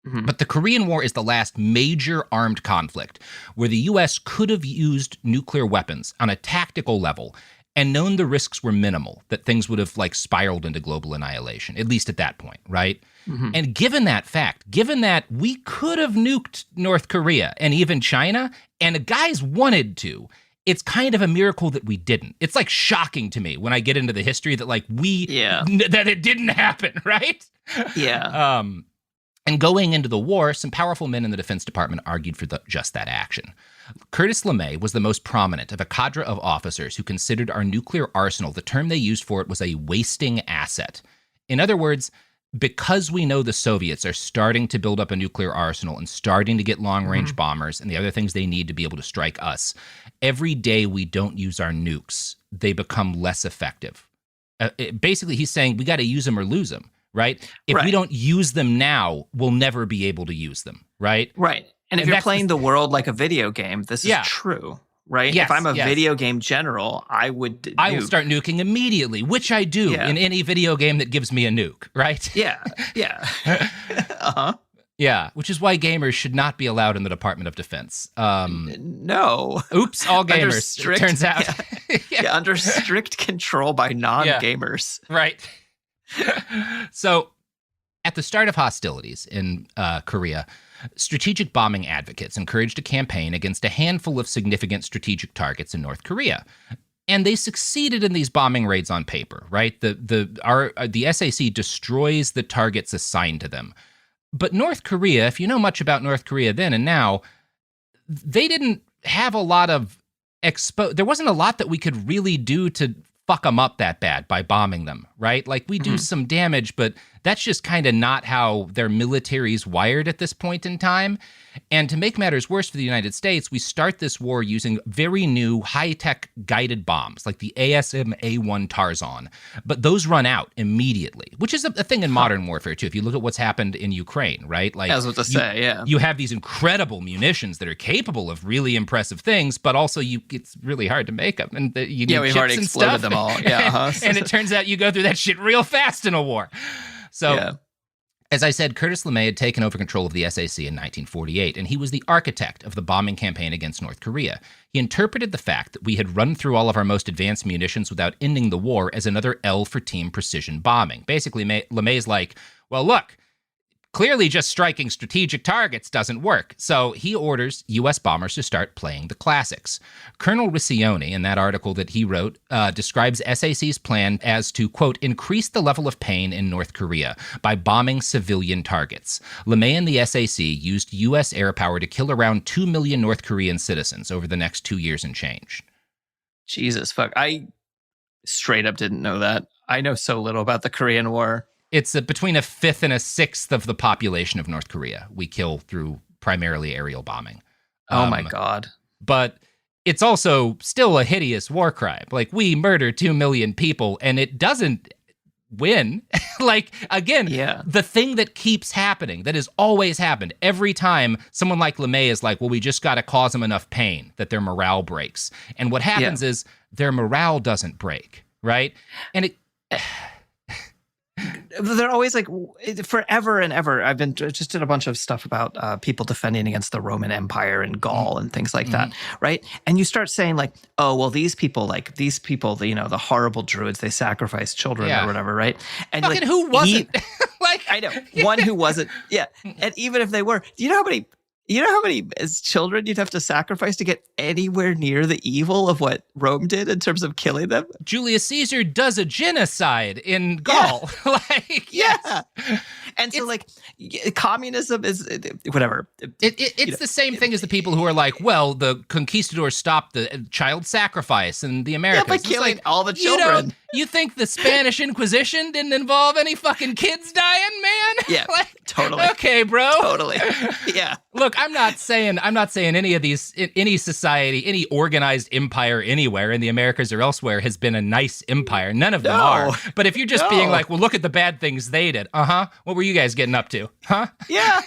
But the Korean War is the last major armed conflict where the U.S. could have used nuclear weapons on a tactical level and known the risks were minimal, that things would have spiraled into global annihilation, at least at that point, right? And given that fact, given that we could have nuked North Korea and even China, and the guys wanted to, it's kind of a miracle that we didn't. It's shocking to me when I get into the history that that it didn't happen, right? Yeah. And going into the war, some powerful men in the Defense Department argued for just that action. Curtis LeMay was the most prominent of a cadre of officers who considered our nuclear arsenal, the term they used for it was a wasting asset. In other words, because we know the Soviets are starting to build up a nuclear arsenal and starting to get long-range bombers and the other things they need to be able to strike us, every day we don't use our nukes, they become less effective. Basically, he's saying we got to use them or lose them. Right? If we don't use them now, we'll never be able to use them, right? Right. And if you're playing the world like a video game, this is true, right? Yes, if I'm a video game general, I would I will start nuking immediately, which I do in any video game that gives me a nuke, right? Yeah. Yeah, which is why gamers should not be allowed in the Department of Defense. No. Oops, all gamers, it turns out. Under strict control by non-gamers. Right. So, at the start of hostilities in Korea, strategic bombing advocates encouraged a campaign against a handful of significant strategic targets in North Korea. And they succeeded in these bombing raids on paper, right? The SAC destroys the targets assigned to them. But North Korea, if you know much about North Korea then and now, they didn't have a lot of there wasn't a lot that we could really do to fuck them up that bad by bombing them, right? Like, we do some damage, but that's just kind of not how their military's wired at this point in time. And to make matters worse for the United States, we start this war using very new high-tech guided bombs, like the ASM-A1 Tarzan. But those run out immediately, which is a thing in modern warfare, too. If you look at what's happened in Ukraine, right? Like, I was about to say, yeah. You have these incredible munitions that are capable of really impressive things, but also it's really hard to make them. And you need we've chips already and exploded stuff. them all. Yeah, And it turns out you go through that shit real fast in a war. So, as I said, Curtis LeMay had taken over control of the SAC in 1948, and he was the architect of the bombing campaign against North Korea. He interpreted the fact that we had run through all of our most advanced munitions without ending the war as another L for team precision bombing. Basically, LeMay's like, well, look, clearly just striking strategic targets doesn't work. So he orders U.S. bombers to start playing the classics. Colonel Riccioni, in that article that he wrote, describes SAC's plan as to, quote, increase the level of pain in North Korea by bombing civilian targets. LeMay and the SAC used U.S. air power to kill around 2 million North Korean citizens over the next 2 years and change. Jesus, fuck. I straight up didn't know that. I know so little about the Korean War. It's between a fifth and a sixth of the population of North Korea we kill through primarily aerial bombing. Oh my God. But it's also still a hideous war crime. Like, we murder 2 million people and it doesn't win. Like, again, the thing that keeps happening, that has always happened every time someone like LeMay is like, well, we just got to cause them enough pain that their morale breaks. And what happens is their morale doesn't break, right? And they're always like, forever and ever. I've been just did a bunch of stuff about people defending against the Roman Empire and Gaul and things like that, right? And you start saying like, oh, well, these people, the horrible druids, they sacrifice children or whatever, right? And fucking like, who wasn't? Like, I know one who wasn't. Yeah, and even if they were, do you know how many as children you'd have to sacrifice to get anywhere near the evil of what Rome did in terms of killing them? Julius Caesar does a genocide in Gaul. Yeah. And so, communism is whatever. It's the same thing as the people who are like, well, the conquistadors stopped the child sacrifice in the Americas. Yeah, by killing all the children. You think the Spanish Inquisition didn't involve any fucking kids dying, man? Yeah, totally. Okay, bro. Totally. Yeah. Look, I'm not saying any of these, any society, any organized empire anywhere in the Americas or elsewhere has been a nice empire. None of them are. But if you're just being like, well, look at the bad things they did. What were you guys getting up to? Huh? Yeah.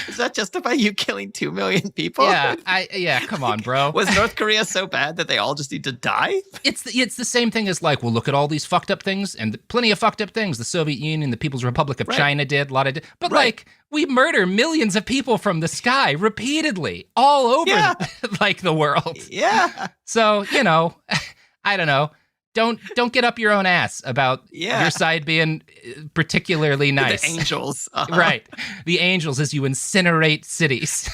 Does that justify you killing 2 million people? Yeah, come on, bro. Was North Korea so bad that they all just need to die? It's the same thing as like, well, look at all these fucked up things and plenty of fucked up things the Soviet Union, the People's Republic of China did, a lot of did. But like, we murder millions of people from the sky repeatedly all over like the world. Yeah. So, I don't know. Don't get up your own ass about your side being particularly nice. The angels. Right. The angels as you incinerate cities.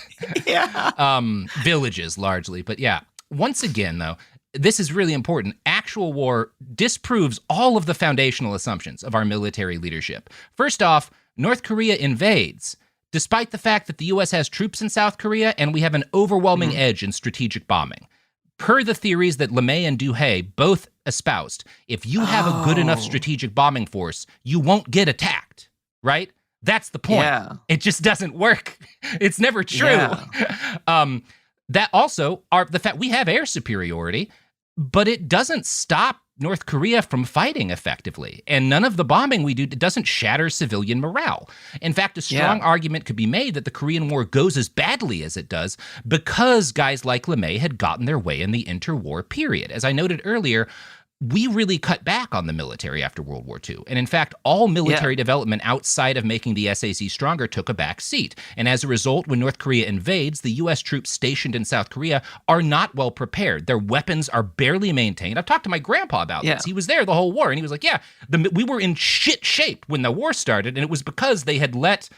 Villages largely. But yeah, once again, though, this is really important. Actual war disproves all of the foundational assumptions of our military leadership. First off, North Korea invades, despite the fact that the U.S. has troops in South Korea and we have an overwhelming edge in strategic bombing. Per the theories that LeMay and Duhay both espoused, if you have a good enough strategic bombing force, you won't get attacked, right? That's the point. Yeah. It just doesn't work. It's never true. Yeah. That also, the fact we have air superiority, but it doesn't stop North Korea from fighting effectively. And none of the bombing we do doesn't shatter civilian morale. In fact, a strong argument could be made that the Korean War goes as badly as it does because guys like LeMay had gotten their way in the interwar period. As I noted earlier, we really cut back on the military after World War II. And in fact, all military development outside of making the SAC stronger took a back seat. And as a result, when North Korea invades, the U.S. troops stationed in South Korea are not well prepared. Their weapons are barely maintained. I've talked to my grandpa about this. He was there the whole war, and he was like, we were in shit shape when the war started, and it was because they had let...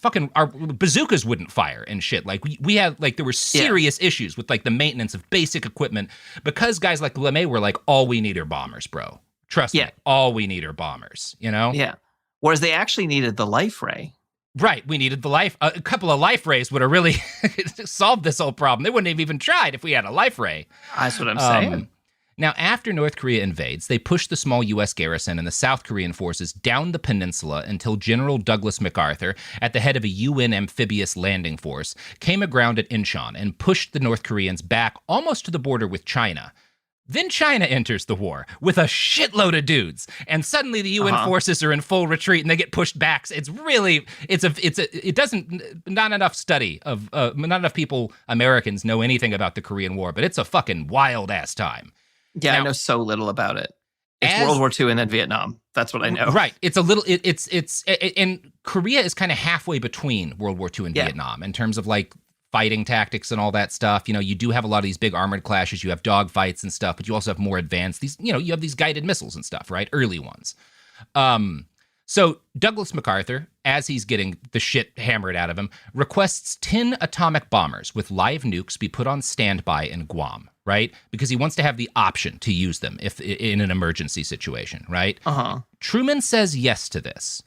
fucking our bazookas wouldn't fire and shit. We had there were serious issues with the maintenance of basic equipment because guys like LeMay were like, all we need are bombers, bro. Trust me, all we need are bombers, Yeah. Whereas they actually needed the life ray. Right. We needed a couple of life rays would have really solved this whole problem. They wouldn't have even tried if we had a life ray. That's what I'm saying. Now, after North Korea invades, they push the small U.S. garrison and the South Korean forces down the peninsula until General Douglas MacArthur, at the head of a UN amphibious landing force, came aground at Incheon and pushed the North Koreans back almost to the border with China. Then China enters the war with a shitload of dudes, and suddenly the UN forces are in full retreat and they get pushed back. Not enough people, Americans, know anything about the Korean War, but it's a fucking wild ass time. Yeah, now, I know so little about it. It's World War II and then Vietnam. That's what I know. Right. It's a little, and Korea is kind of halfway between World War II and Vietnam in terms of like fighting tactics and all that stuff. You know, you do have a lot of these big armored clashes, you have dogfights and stuff, but you also have more advanced, you have these guided missiles and stuff, right? Early ones. So Douglas MacArthur, as he's getting the shit hammered out of him, requests 10 atomic bombers with live nukes be put on standby in Guam, right? Because he wants to have the option to use them if in an emergency situation, right? Truman says yes to this.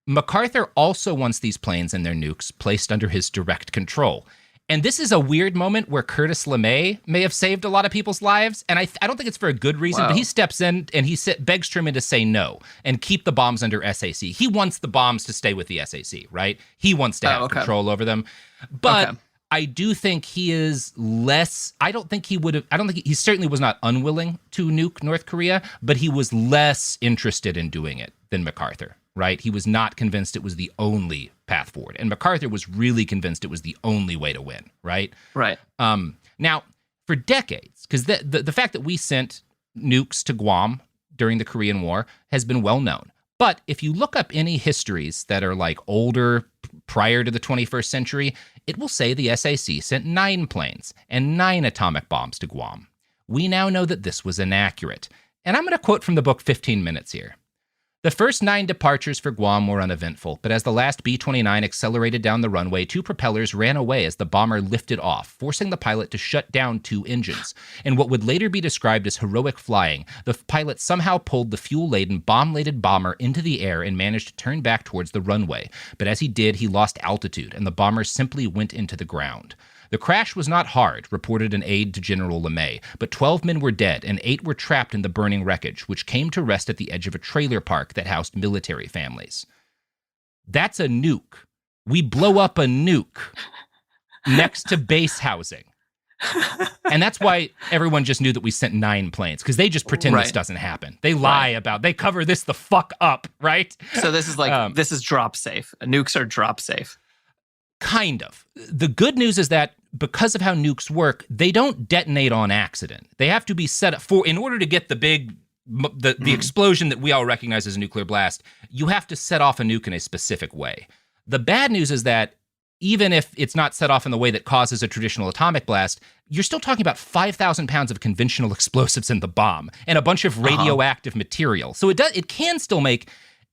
MacArthur also wants these planes and their nukes placed under his direct control. And this is a weird moment where Curtis LeMay may have saved a lot of people's lives. And I don't think it's for a good reason, but he steps in and he begs Truman to say no and keep the bombs under SAC. He wants the bombs to stay with the SAC, right? He wants to have control over them. But I do think he is less, he certainly was not unwilling to nuke North Korea, but he was less interested in doing it than MacArthur. Right? He was not convinced it was the only path forward. And MacArthur was really convinced it was the only way to win, right? Right. Now, for decades, because the fact that we sent nukes to Guam during the Korean War has been well known. But if you look up any histories that are like older, prior to the 21st century, it will say the SAC sent 9 planes and 9 atomic bombs to Guam. We now know that this was inaccurate. And I'm going to quote from the book 15 Minutes here. The first 9 departures for Guam were uneventful, but as the last B-29 accelerated down the runway, 2 propellers ran away as the bomber lifted off, forcing the pilot to shut down 2 engines. In what would later be described as heroic flying, the pilot somehow pulled the fuel-laden, bomb-laden bomber into the air and managed to turn back towards the runway. But as he did, he lost altitude, and the bomber simply went into the ground. The crash was not hard, reported an aide to General LeMay, but 12 men were dead and 8 were trapped in the burning wreckage, which came to rest at the edge of a trailer park that housed military families. That's a nuke. We blow up a nuke next to base housing. And that's why everyone just knew that we sent 9 planes, because they just pretend this doesn't happen. They lie they cover this the fuck up, right? So this is like, this is drop safe. Nukes are drop safe. Kind of. The good news is that because of how nukes work, they don't detonate on accident. They have to be set up in order to get the big, the explosion that we all recognize as a nuclear blast, you have to set off a nuke in a specific way. The bad news is that even if it's not set off in the way that causes a traditional atomic blast, you're still talking about 5,000 pounds of conventional explosives in the bomb and a bunch of radioactive material. So it can still make,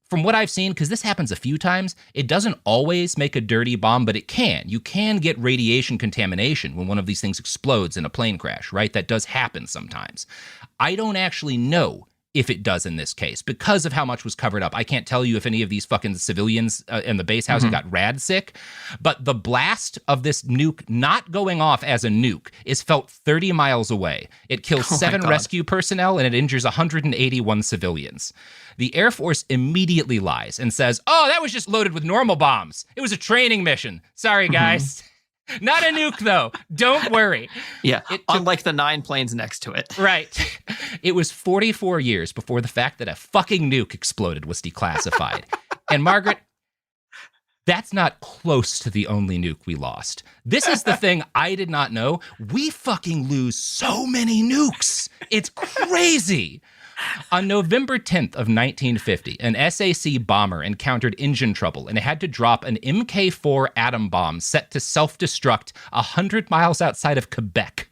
from what I've seen, because this happens a few times, it doesn't always make a dirty bomb, but it can. You can get radiation contamination when one of these things explodes in a plane crash, right? That does happen sometimes. I don't actually know if it does in this case because of how much was covered up. I can't tell you if any of these fucking civilians in the base housing got rad sick, but the blast of this nuke not going off as a nuke is felt 30 miles away. It kills 7 rescue personnel and it injures 181 civilians. The Air Force immediately lies and says, oh, that was just loaded with normal bombs. It was a training mission. Sorry, guys. Not a nuke, though. Don't worry. Yeah, unlike the 9 planes next to it. Right. It was 44 years before the fact that a fucking nuke exploded was declassified. And Margaret, that's not close to the only nuke we lost. This is the thing I did not know. We fucking lose so many nukes. It's crazy. On November 10th of 1950, an SAC bomber encountered engine trouble and it had to drop an Mk4 atom bomb set to self-destruct 100 miles outside of Quebec.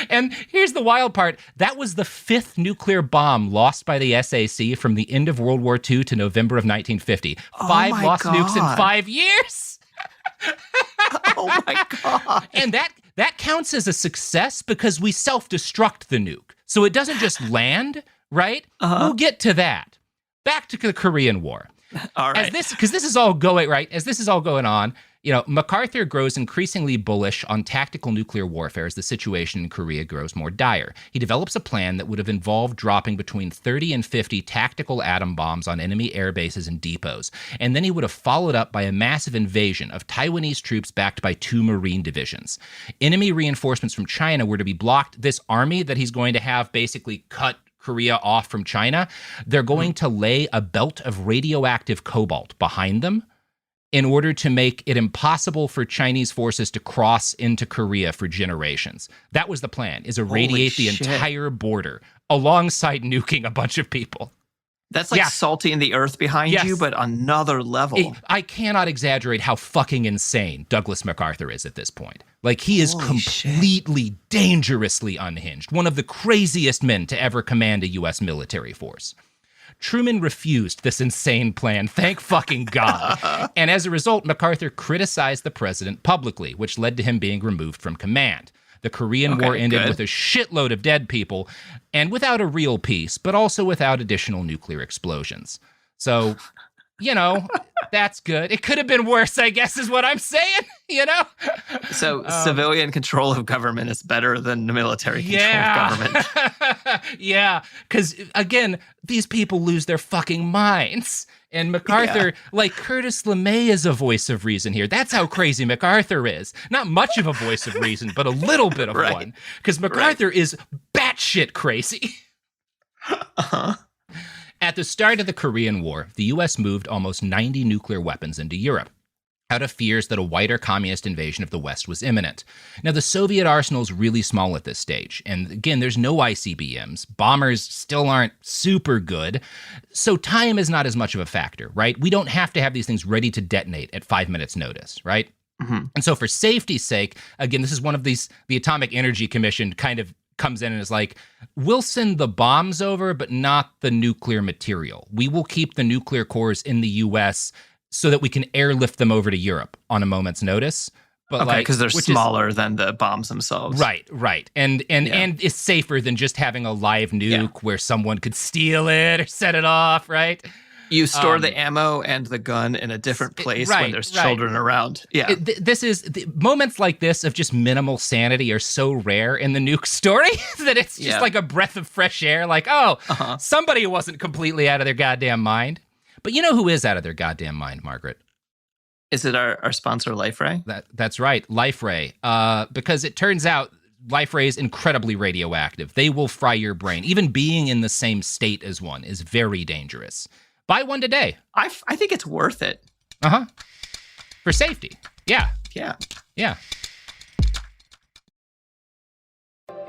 And here's the wild part. That was the 5th nuclear bomb lost by the SAC from the end of World War II to November of 1950. 5 lost nukes in 5 years. Oh my God. And that counts as a success because we self-destruct the nuke. So it doesn't just land, right? We'll get to that. Back to the Korean War. All right. Because this is all going, right? As this is all going on, MacArthur grows increasingly bullish on tactical nuclear warfare as the situation in Korea grows more dire. He develops a plan that would have involved dropping between 30 and 50 tactical atom bombs on enemy air bases and depots. And then he would have followed up by a massive invasion of Taiwanese troops backed by 2 Marine divisions. Enemy reinforcements from China were to be blocked. This army that he's going to have basically cut Korea off from China, they're going to lay a belt of radioactive cobalt behind them in order to make it impossible for Chinese forces to cross into Korea for generations. That was the plan, is irradiate the entire border alongside nuking a bunch of people. That's like salting the earth behind you, but another level. I cannot exaggerate how fucking insane Douglas MacArthur is at this point. Like, he is completely, dangerously unhinged. One of the craziest men to ever command a U.S. military force. Truman refused this insane plan, thank fucking God. And as a result, MacArthur criticized the president publicly, which led to him being removed from command. The Korean War ended with a shitload of dead people, and without a real peace, but also without additional nuclear explosions. So, that's good. It could have been worse, I guess, is what I'm saying, So civilian control of government is better than the military control of government. Yeah, because, again, these people lose their fucking minds. And MacArthur, like Curtis LeMay, is a voice of reason here. That's how crazy MacArthur is. Not much of a voice of reason, but a little bit of one. Because MacArthur is batshit crazy. At the start of the Korean War, the U.S. moved almost 90 nuclear weapons into Europe, out of fears that a wider communist invasion of the West was imminent. Now, the Soviet arsenal is really small at this stage. And again, there's no ICBMs. Bombers still aren't super good. So time is not as much of a factor, right? We don't have to have these things ready to detonate at 5 minutes notice, right? Mm-hmm. And so for safety's sake, again, this is one of these, the Atomic Energy Commission kind of comes in and is like, we'll send the bombs over, but not the nuclear material. We will keep the nuclear cores in the U.S. so that we can airlift them over to Europe on a moment's notice. But because they're smaller than the bombs themselves. Right. And it's safer than just having a live nuke where someone could steal it or set it off, right? You store the ammo and the gun in a different place when there's children around. Yeah. Moments like this of just minimal sanity are so rare in the nuke story that it's just like a breath of fresh air. Like, somebody wasn't completely out of their goddamn mind. But you know who is out of their goddamn mind, Margaret? Is it our sponsor, LifeRay? That's right, LifeRay. Because it turns out LifeRay is incredibly radioactive. They will fry your brain. Even being in the same state as one is very dangerous. Buy one today. I think it's worth it. For safety. Yeah.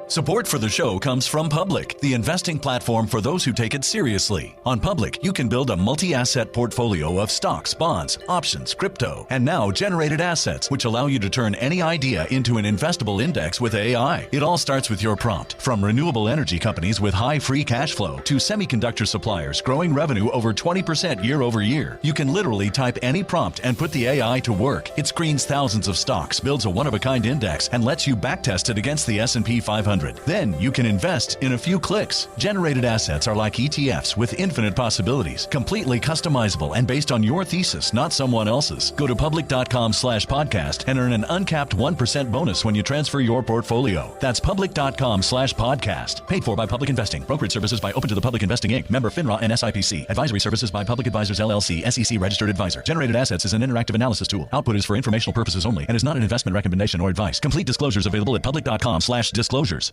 Support for the show comes from Public, the investing platform for those who take it seriously. On Public, you can build a multi-asset portfolio of stocks, bonds, options, crypto, and now generated assets, which allow you to turn any idea into an investable index with AI. It all starts with your prompt. From renewable energy companies with high free cash flow to semiconductor suppliers growing revenue over 20% year over year, you can literally type any prompt and put the AI to work. It screens thousands of stocks, builds a one-of-a-kind index, and lets you backtest it against the S&P 500. Then you can invest in a few clicks. Generated assets are like ETFs with infinite possibilities, completely customizable and based on your thesis, not someone else's. Go to public.com/podcast and earn an uncapped 1% bonus when you transfer your portfolio. That's public.com/podcast. Paid for by Public Investing. Brokerage services by Open to the Public Investing Inc. Member FINRA and SIPC. Advisory services by Public Advisors LLC, SEC registered advisor. Generated assets is an interactive analysis tool. Output is for informational purposes only and is not an investment recommendation or advice. Complete disclosures available at public.com/disclosures.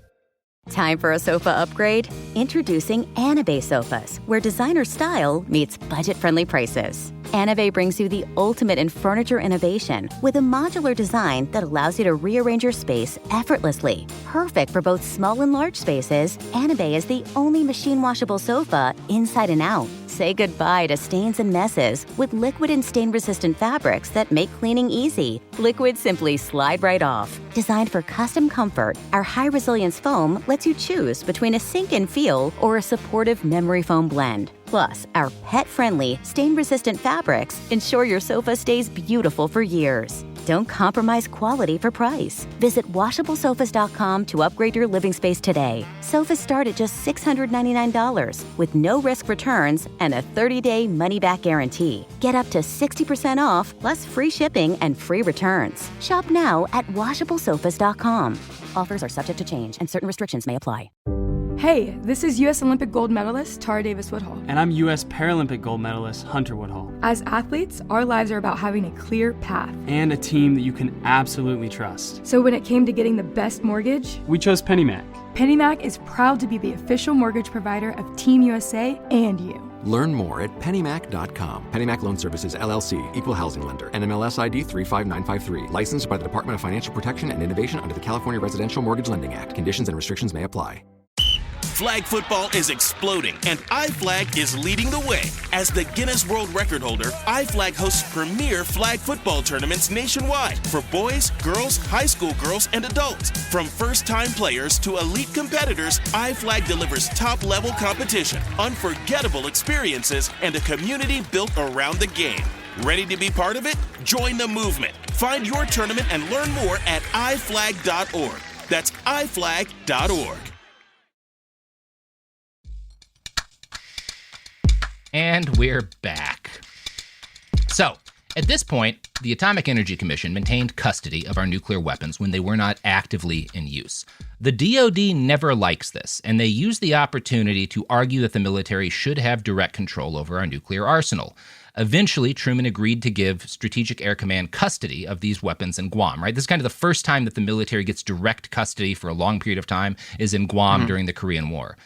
Time for a sofa upgrade? Introducing Anabay Sofas, where designer style meets budget-friendly prices. Anabay brings you the ultimate in furniture innovation with a modular design that allows you to rearrange your space effortlessly. Perfect for both small and large spaces, Anabay is the only machine-washable sofa inside and out. Say goodbye to stains and messes with liquid and stain-resistant fabrics that make cleaning easy. Liquid simply slide right off. Designed for custom comfort, our high-resilience foam lets you choose between a sink-in feel or a supportive memory foam blend. Plus, our pet-friendly, stain-resistant fabrics ensure your sofa stays beautiful for years. Don't compromise quality for price. Visit WashableSofas.com to upgrade your living space today. Sofas start at just $699 with no risk returns and a 30-day money-back guarantee. Get up to 60% off plus free shipping and free returns. Shop now at WashableSofas.com. Offers are subject to change and certain restrictions may apply. Hey, this is U.S. Olympic gold medalist Tara Davis Woodhull. And I'm U.S. Paralympic gold medalist Hunter Woodhull. As athletes, our lives are about having a clear path. And a team that you can absolutely trust. So when it came to getting the best mortgage, we chose PennyMac. PennyMac is proud to be the official mortgage provider of Team USA and you. Learn more at pennymac.com. PennyMac Loan Services, LLC, Equal Housing Lender, NMLS ID 35953. Licensed by the Department of Financial Protection and Innovation under the California Residential Mortgage Lending Act. Conditions and restrictions may apply. Flag football is exploding, and iFlag is leading the way. As the Guinness World Record holder, iFlag hosts premier flag football tournaments nationwide for boys, girls, high school girls, and adults. From first-time players to elite competitors, iFlag delivers top-level competition, unforgettable experiences, and a community built around the game. Ready to be part of it? Join the movement. Find your tournament and learn more at iflag.org. That's iflag.org. And we're back. So, at this point, the Atomic Energy Commission maintained custody of our nuclear weapons when they were not actively in use. The DoD never likes this, and they use the opportunity to argue that the military should have direct control over our nuclear arsenal. Eventually, Truman agreed to give Strategic Air Command custody of these weapons in Guam, right? This is kind of the first time that the military gets direct custody for a long period of time is in Guam during the Korean War.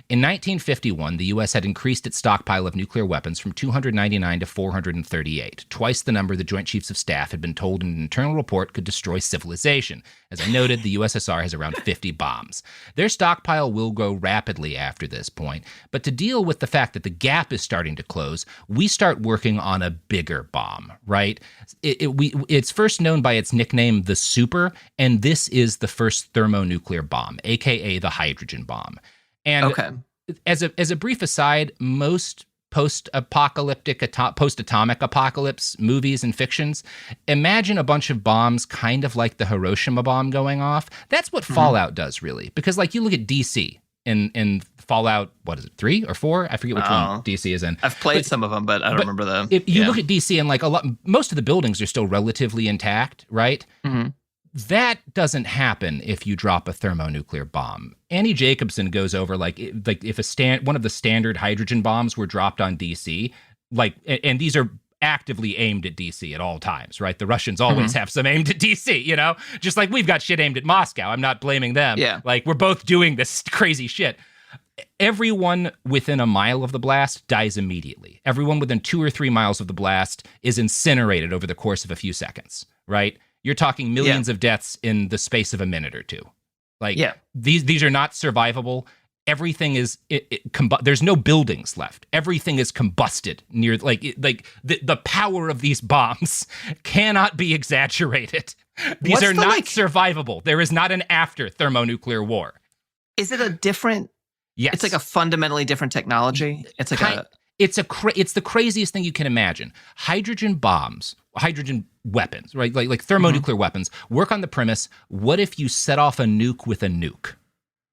In 1951, the U.S. had increased its stockpile of nuclear weapons from 299 to 438, twice the number the Joint Chiefs of Staff had been told in an internal report could destroy civilization. As I noted, the USSR has around 50 bombs. Their stockpile will grow rapidly after this point, but to deal with the fact that the gap is starting to close, we start working on a bigger bomb, right? It's first known by its nickname, the Super, and this is the first thermonuclear bomb, aka the hydrogen bomb. And as a brief aside, most post-apocalyptic, post-atomic apocalypse movies and fictions, imagine a bunch of bombs kind of like the Hiroshima bomb going off. That's what Fallout does, really. Because, like, you look at DC in Fallout, what is it, 3 or 4? I forget which one DC is in. I've played some of them, but I don't remember them. If you look at DC and, like, most of the buildings are still relatively intact, right? Mm-hmm. That doesn't happen if you drop a thermonuclear bomb. Annie Jacobsen goes over like if one of the standard hydrogen bombs were dropped on DC, like, and these are actively aimed at DC at all times, right? The Russians always have some aimed at DC, you know, just like we've got shit aimed at Moscow. I'm not blaming them. Yeah, like we're both doing this crazy shit. Everyone within a mile of the blast dies immediately. Everyone within 2 or 3 miles of the blast is incinerated over the course of a few seconds, right? You're talking millions of deaths in the space of a minute or two. Like, these are not survivable. Everything is there's no buildings left. Everything is combusted near the power of these bombs cannot be exaggerated. These are not survivable. There is not an after thermonuclear war. Is it a different? Yes, it's like a fundamentally different technology. It's like it's the craziest thing you can imagine. Hydrogen bombs, hydrogen weapons, right? Like thermonuclear weapons work on the premise, what if you set off a nuke with a nuke,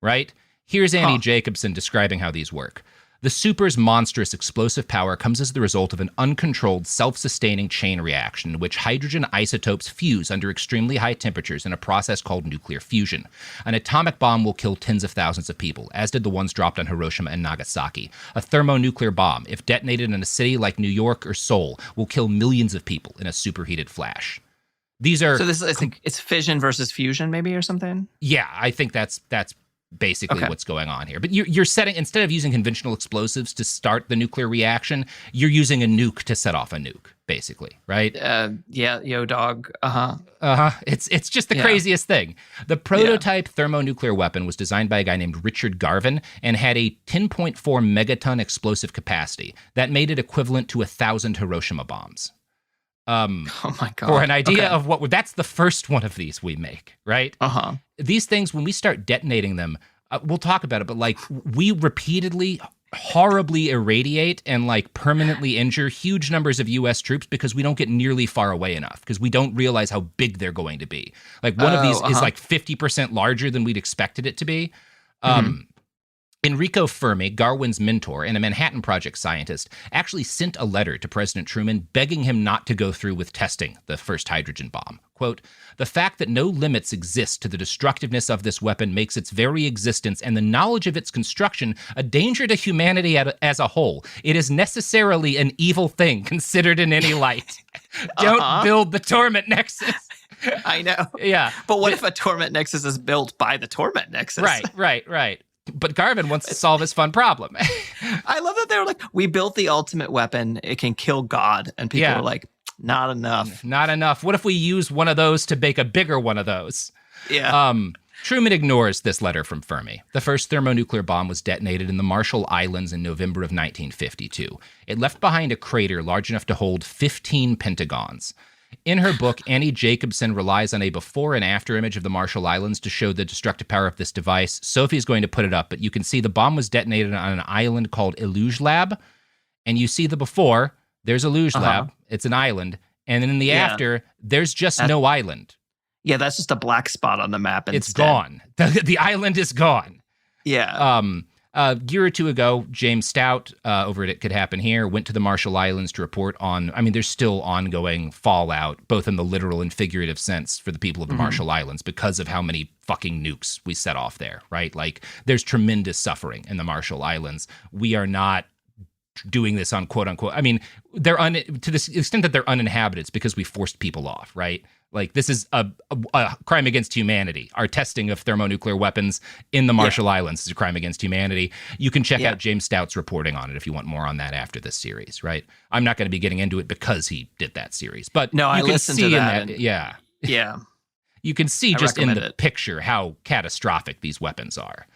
right? Here's Annie Jacobsen describing how these work. The Super's monstrous explosive power comes as the result of an uncontrolled, self-sustaining chain reaction in which hydrogen isotopes fuse under extremely high temperatures in a process called nuclear fusion. An atomic bomb will kill tens of thousands of people, as did the ones dropped on Hiroshima and Nagasaki. A thermonuclear bomb, if detonated in a city like New York or Seoul, will kill millions of people in a superheated flash. These are... So this is, it's fission versus fusion, maybe, or something? Yeah, I think that's basically what's going on here. But you're setting, instead of using conventional explosives to start the nuclear reaction, you're using a nuke to set off a nuke, basically, right? Yo dog. It's just the craziest thing. The prototype thermonuclear weapon was designed by a guy named Richard Garvin and had a 10.4 megaton explosive capacity. That made it equivalent to 1,000 Hiroshima bombs. Oh my God. For an idea of that's the first one of these we make, right? These things, when we start detonating them, we'll talk about it, but like we repeatedly horribly irradiate and like permanently injure huge numbers of U.S. troops because we don't get nearly far away enough, because we don't realize how big they're going to be. Like one of these is like 50% larger than we'd expected it to be. Enrico Fermi, Darwin's mentor and a Manhattan Project scientist, actually sent a letter to President Truman begging him not to go through with testing the first hydrogen bomb. Quote, "The fact that no limits exist to the destructiveness of this weapon makes its very existence and the knowledge of its construction a danger to humanity as a whole. It is necessarily an evil thing considered in any light. Don't build the Torment Nexus." I know. Yeah. But what if a Torment Nexus is built by the Torment Nexus? Right. But Garvin wants to solve his fun problem. I love that they were like, we built the ultimate weapon. It can kill God. And people were like, not enough. Not enough. What if we use one of those to make a bigger one of those? Yeah. Truman ignores this letter from Fermi. The first thermonuclear bomb was detonated in the Marshall Islands in November of 1952. It left behind a crater large enough to hold 15 pentagons. In her book, Annie Jacobson relies on a before and after image of the Marshall Islands to show the destructive power of this device. Sophie's going to put it up, but you can see the bomb was detonated on an island called Illuge Lab. And you see the before, there's Illuge Lab. It's an island. And then in the after, there's just no island. Yeah, that's just a black spot on the map. It's gone. The island is gone. Yeah. A year or two ago, James Stout over at It Could Happen Here went to the Marshall Islands to report on, there's still ongoing fallout, both in the literal and figurative sense for the people of the Marshall Islands because of how many fucking nukes we set off there, right? Like, there's tremendous suffering in the Marshall Islands. We are not doing this on quote unquote. They're to the extent that they're uninhabited, it's because we forced people off, right? Like, this is a crime against humanity. Our testing of thermonuclear weapons in the Marshall Islands is a crime against humanity. You can check out James Stout's reporting on it if you want more on that after this series, right? I'm not going to be getting into it because he did that series, but no, I listened to that. Yeah. You can see just in the picture how catastrophic these weapons are.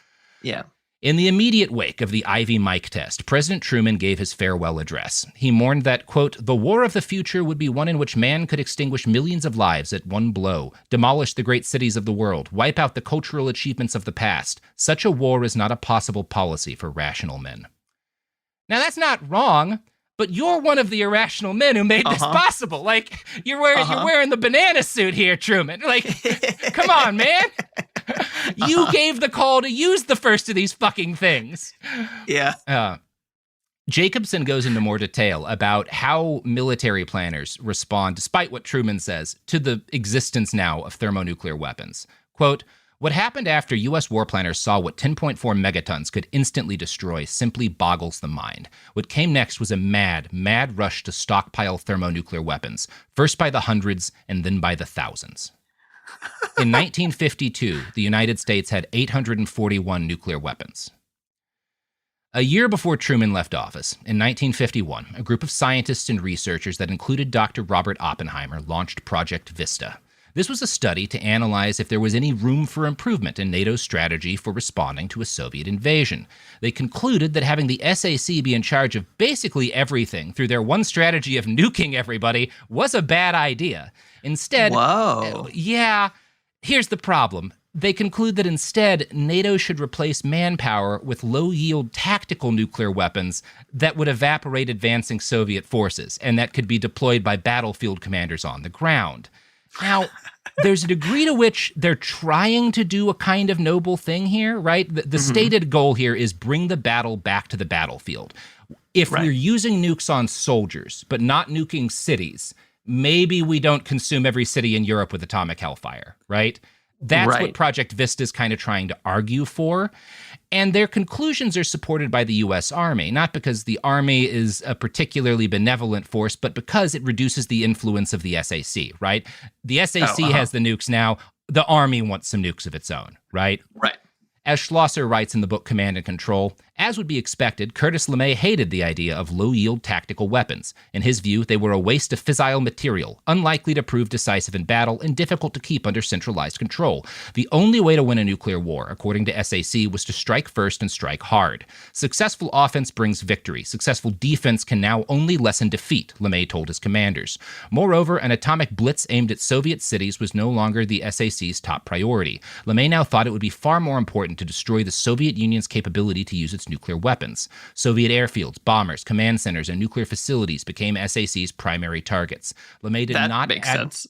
Yeah. In the immediate wake of the Ivy Mike test, President Truman gave his farewell address. He mourned that, quote, "The war of the future would be one in which man could extinguish millions of lives at one blow, demolish the great cities of the world, wipe out the cultural achievements of the past. Such a war is not a possible policy for rational men." Now, that's not wrong, but you're one of the irrational men who made this possible. Like, you're wearing the banana suit here, Truman. Like, come on, man. You gave the call to use the first of these fucking things. Yeah. Jacobson goes into more detail about how military planners respond, despite what Truman says, to the existence now of thermonuclear weapons. Quote, "What happened after U.S. war planners saw what 10.4 megatons could instantly destroy simply boggles the mind. What came next was a mad rush to stockpile thermonuclear weapons, first by the hundreds and then by the thousands." In 1952, the United States had 841 nuclear weapons. A year before Truman left office, in 1951, a group of scientists and researchers that included Dr. Robert Oppenheimer launched Project Vista. This was a study to analyze if there was any room for improvement in NATO's strategy for responding to a Soviet invasion. They concluded that having the SAC be in charge of basically everything through their one strategy of nuking everybody was a bad idea. Instead, here's the problem. They conclude that instead, NATO should replace manpower with low-yield tactical nuclear weapons that would evaporate advancing Soviet forces, and that could be deployed by battlefield commanders on the ground. Now, there's a degree to which they're trying to do a kind of noble thing here, right? The stated goal here is bring the battle back to the battlefield. If we're using nukes on soldiers, but not nuking cities, maybe we don't consume every city in Europe with atomic hellfire, right? That's what Project Vista is kind of trying to argue for. And their conclusions are supported by the U.S. Army, not because the Army is a particularly benevolent force, but because it reduces the influence of the SAC, right? The SAC has the nukes now. The Army wants some nukes of its own, right? Right. As Schlosser writes in the book Command and Control, as would be expected, Curtis LeMay hated the idea of low-yield tactical weapons. In his view, they were a waste of fissile material, unlikely to prove decisive in battle, and difficult to keep under centralized control. The only way to win a nuclear war, according to SAC, was to strike first and strike hard. Successful offense brings victory. Successful defense can now only lessen defeat, LeMay told his commanders. Moreover, an atomic blitz aimed at Soviet cities was no longer the SAC's top priority. LeMay now thought it would be far more important Garden to destroy the Soviet Union's capability to use its nuclear weapons. Soviet airfields, bombers, command centers, and nuclear facilities became SAC's primary targets. LeMay did not makes sense.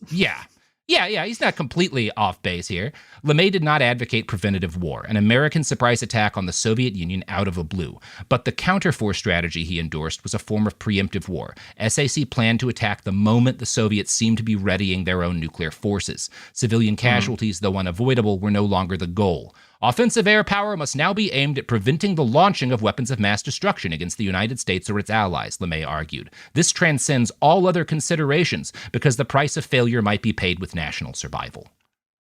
Yeah, he's not completely off base here. LeMay did not advocate preventative war, an American surprise attack on the Soviet Union out of the blue. But the counterforce strategy he endorsed was a form of preemptive war. SAC planned to attack the moment the Soviets seemed to be readying their own nuclear forces. Civilian casualties, though unavoidable, were no longer the goal. Offensive air power must now be aimed at preventing the launching of weapons of mass destruction against the United States or its allies, LeMay argued. This transcends all other considerations because the price of failure might be paid with national survival.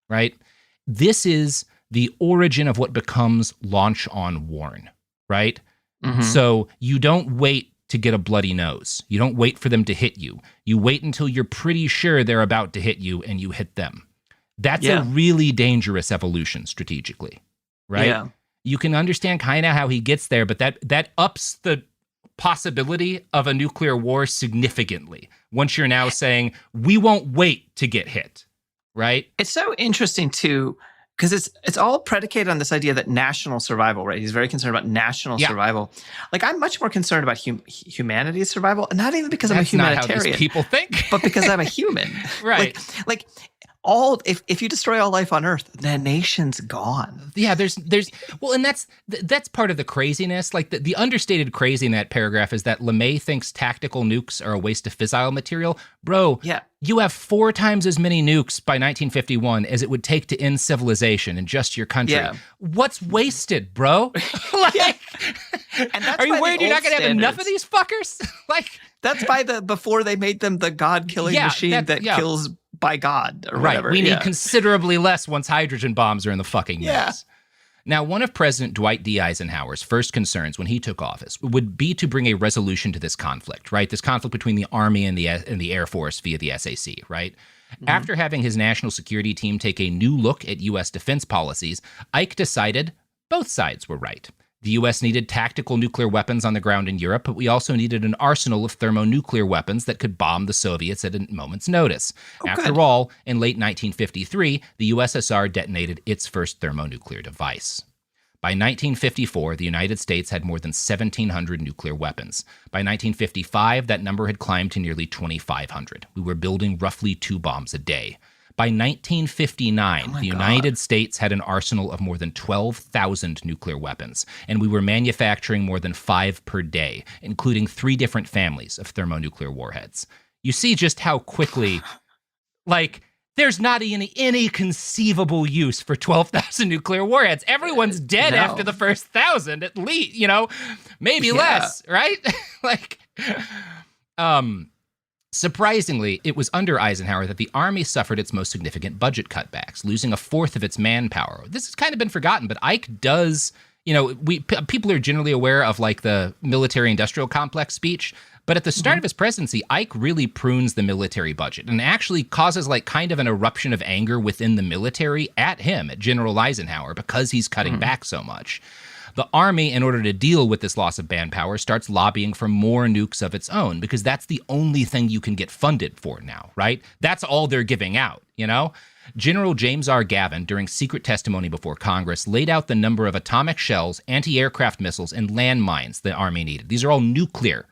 Right? This is the origin of what becomes Launch on Warn, right? So you don't wait to get a bloody nose. You don't wait for them to hit you. You wait until you're pretty sure they're about to hit you and you hit them. That's a really dangerous evolution strategically. Right? Yeah. You can understand kind of how he gets there, but that ups the possibility of a nuclear war significantly once you're now saying, we won't wait to get hit, right? It's so interesting, too, because it's all predicated on this idea that national survival, right? He's very concerned about national survival. Like, I'm much more concerned about humanity's survival, and not even because I'm a humanitarian. Not how these people think. But because I'm a human. Right. Like if you destroy all life on Earth, the nation's gone. Yeah, there's well, and that's part of the craziness. Like the understated crazy in that paragraph is that LeMay thinks tactical nukes are a waste of fissile material. Bro, you have 4 times as many nukes by 1951 as it would take to end civilization in just your country. Yeah. What's wasted, bro? And that's are you worried you're not going to have enough of these fuckers? That's before they made them the God-killing machine that kills by God or whatever. We need considerably less once hydrogen bombs are in the fucking mix. Now, one of President Dwight D. Eisenhower's first concerns when he took office would be to bring a resolution to this conflict, right? This conflict between the Army and the Air Force via the SAC, right? After having his national security team take a new look at U.S. defense policies, Ike decided both sides were right. The U.S. needed tactical nuclear weapons on the ground in Europe, but we also needed an arsenal of thermonuclear weapons that could bomb the Soviets at a moment's notice. After all, in late 1953, the USSR detonated its first thermonuclear device. By 1954, the United States had more than 1,700 nuclear weapons. By 1955, that number had climbed to nearly 2,500. We were building roughly 2 bombs a day. By 1959, the United States had an arsenal of more than 12,000 nuclear weapons, and we were manufacturing more than 5 per day, including 3 different families of thermonuclear warheads. You see just how quickly, there's not any conceivable use for 12,000 nuclear warheads. Everyone's dead after the first 1,000, at least, maybe less, right? Surprisingly, it was under Eisenhower that the Army suffered its most significant budget cutbacks, losing 1/4 of its manpower. This has kind of been forgotten, but Ike does, people are generally aware of the military-industrial complex speech, but at the start of his presidency, Ike really prunes the military budget and actually causes kind of an eruption of anger within the military at him, at General Eisenhower, because he's cutting back so much. The Army, in order to deal with this loss of manpower, starts lobbying for more nukes of its own because that's the only thing you can get funded for now, right? That's all they're giving out, General James R. Gavin, during secret testimony before Congress, laid out the number of atomic shells, anti-aircraft missiles, and landmines the Army needed. These are all nuclear.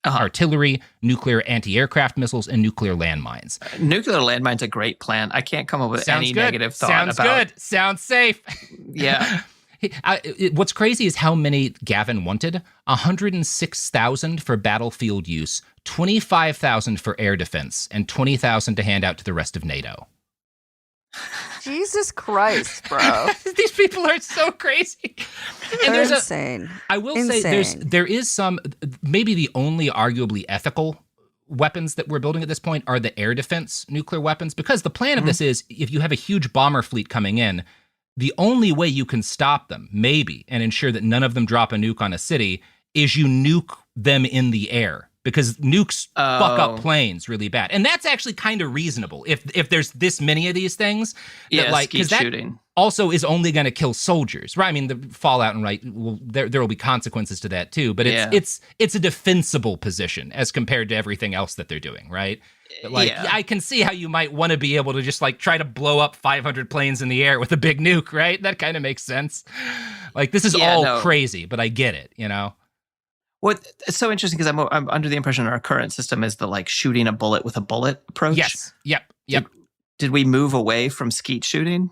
Artillery, nuclear anti-aircraft missiles, and nuclear landmines. Nuclear landmines a great plan. I can't come up with any negative thought about it. Sounds good. Sounds safe. Yeah. What's crazy is how many Gavin wanted. 106,000 for battlefield use, 25,000 for air defense, and 20,000 to hand out to the rest of NATO. Jesus Christ, bro. These people are so crazy. And They're insane. I will say there is some, maybe the only arguably ethical weapons that we're building at this point are the air defense nuclear weapons, because the plan of this is if you have a huge bomber fleet coming in, the only way you can stop them, maybe, and ensure that none of them drop a nuke on a city is you nuke them in the air because nukes fuck up planes really bad. And that's actually kind of reasonable if there's this many of these things. Yeah, that, skeet shooting. Also is only going to kill soldiers, right? I mean, the fallout and there will be consequences to that too, but it's a defensible position as compared to everything else that they're doing, right? But I can see how you might want to be able to just like try to blow up 500 planes in the air with a big nuke, right? That kind of makes sense. Like this is crazy, but I get it, you know? What it's so interesting because I'm under the impression our current system is the like shooting a bullet with a bullet approach. Yes. Yep. Did we move away from skeet shooting?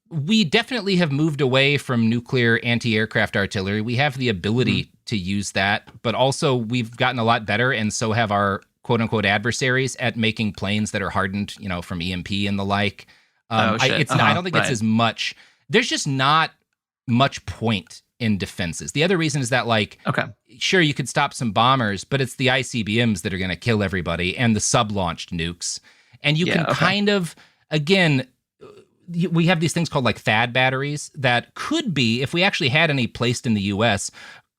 We definitely have moved away from nuclear anti-aircraft artillery. We have the ability to use that, but also we've gotten a lot better, and so have our quote-unquote adversaries at making planes that are hardened, you know, from EMP and the like. I don't think it's as much. There's just not much point in defenses. The other reason is that, like, sure, you could stop some bombers, but it's the ICBMs that are going to kill everybody and the sub-launched nukes. And you can kind of, again, we have these things called like THAAD batteries that could be, if we actually had any placed in the U.S.,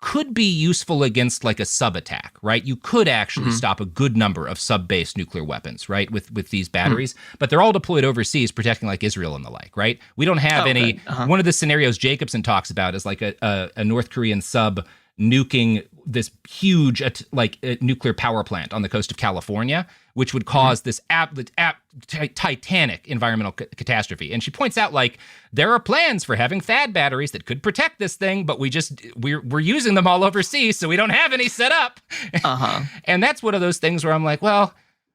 could be useful against like a sub-attack, right? You could actually stop a good number of sub-based nuclear weapons, right, with these batteries. But they're all deployed overseas, protecting like Israel and the like, right? We don't have any. One of the scenarios Jacobson talks about is like a North Korean sub nuking this huge nuclear power plant on the coast of California, which would cause this titanic environmental catastrophe. And she points out, like, there are plans for having THAAD batteries that could protect this thing, but we're using them all overseas, so we don't have any set up. And that's one of those things where I'm like, well,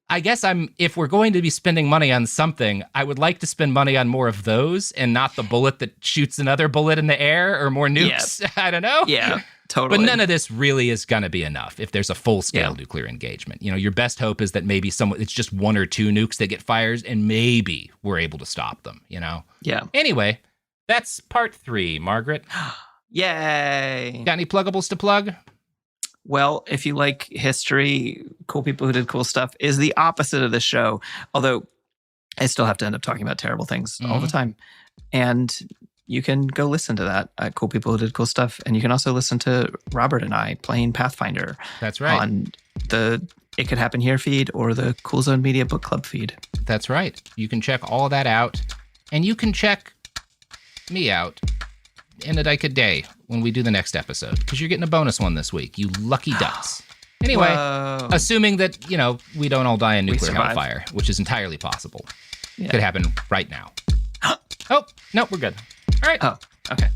I guess if we're going to be spending money on something, I would like to spend money on more of those and not the bullet that shoots another bullet in the air or more nukes. Yeah. I don't know. Yeah. Totally. But none of this really is going to be enough if there's a full-scale nuclear engagement. You know, your best hope is that maybe it's just one or two nukes that get fired, and maybe we're able to stop them, you know? Yeah. Anyway, that's part 3, Margaret. Yay. Got any pluggables to plug? Well, if you like history, Cool People Who Did Cool Stuff is the opposite of this show, although I still have to end up talking about terrible things all the time. And you can go listen to that at Cool People Who Did Cool Stuff. And you can also listen to Robert and I playing Pathfinder. That's right. On the It Could Happen Here feed or the Cool Zone Media Book Club feed. That's right. You can check all of that out. And you can check me out in a day when we do the next episode, because you're getting a bonus one this week, you lucky ducks. Anyway, assuming that, you know, we don't all die in nuclear hellfire, which is entirely possible. Yeah. Could happen right now. Oh, no, we're good. All right. Oh, okay.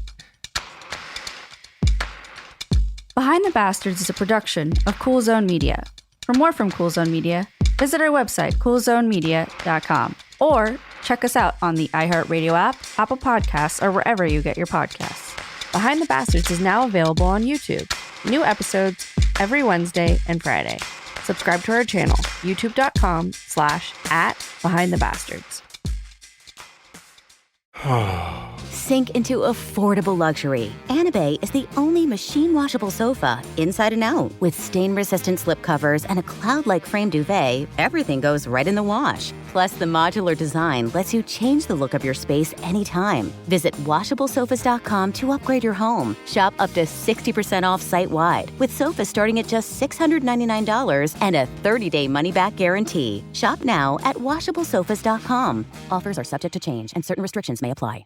Behind the Bastards is a production of Cool Zone Media. For more from Cool Zone Media, visit our website, coolzonemedia.com, or check us out on the iHeartRadio app, Apple Podcasts, or wherever you get your podcasts. Behind the Bastards is now available on YouTube. New episodes every Wednesday and Friday. Subscribe to our channel, youtube.com/@BehindTheBastards. Sink into affordable luxury. Anabe is the only machine-washable sofa, inside and out. With stain-resistant slipcovers and a cloud-like frame duvet, everything goes right in the wash. Plus, the modular design lets you change the look of your space anytime. Visit WashableSofas.com to upgrade your home. Shop up to 60% off site-wide, with sofas starting at just $699 and a 30-day money-back guarantee. Shop now at WashableSofas.com. Offers are subject to change, and certain restrictions may apply.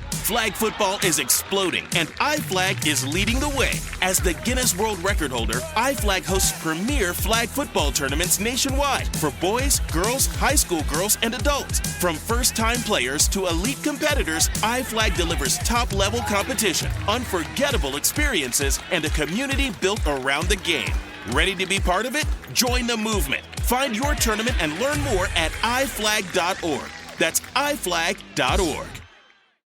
Flag football is exploding, and iFlag is leading the way. As the Guinness World Record holder, iFlag hosts premier flag football tournaments nationwide for boys, girls, high school girls, and adults. From first-time players to elite competitors, iFlag delivers top-level competition, unforgettable experiences, and a community built around the game. Ready to be part of it? Join the movement. Find your tournament and learn more at iflag.org. That's iflag.org.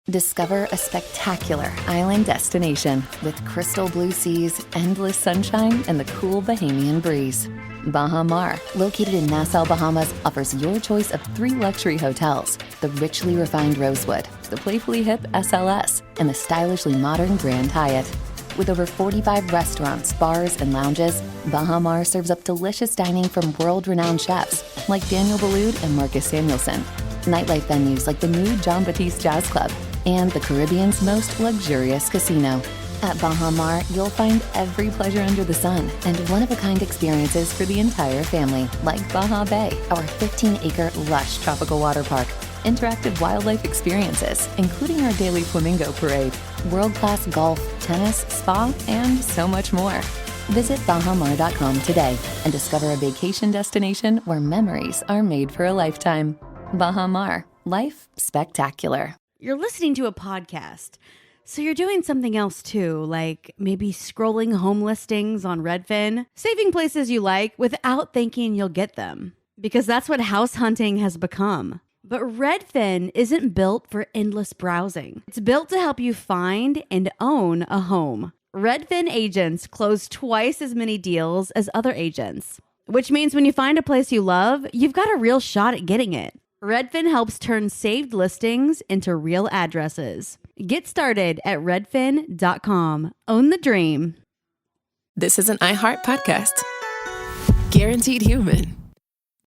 Discover a spectacular island destination with crystal blue seas, endless sunshine, and the cool Bahamian breeze. Baha Mar, located in Nassau, Bahamas, offers your choice of 3 luxury hotels: the richly refined Rosewood, the playfully hip SLS, and the stylishly modern Grand Hyatt. With over 45 restaurants, bars, and lounges, Baha Mar serves up delicious dining from world-renowned chefs like Daniel Boulud and Marcus Samuelson. Nightlife venues like the new John Batiste Jazz Club, and the Caribbean's most luxurious casino. At Baha Mar, you'll find every pleasure under the sun and one-of-a-kind experiences for the entire family, like Baha Bay, our 15-acre lush tropical water park, interactive wildlife experiences, including our daily flamingo parade, world-class golf, tennis, spa, and so much more. Visit bahamar.com today and discover a vacation destination where memories are made for a lifetime. Baha Mar, life spectacular. You're listening to a podcast, so you're doing something else too, like maybe scrolling home listings on Redfin, saving places you like without thinking you'll get them, because that's what house hunting has become. But Redfin isn't built for endless browsing. It's built to help you find and own a home. Redfin agents close twice as many deals as other agents, which means when you find a place you love, you've got a real shot at getting it. Redfin helps turn saved listings into real addresses. Get started at redfin.com. Own the dream. This is an iHeart podcast. Guaranteed Human.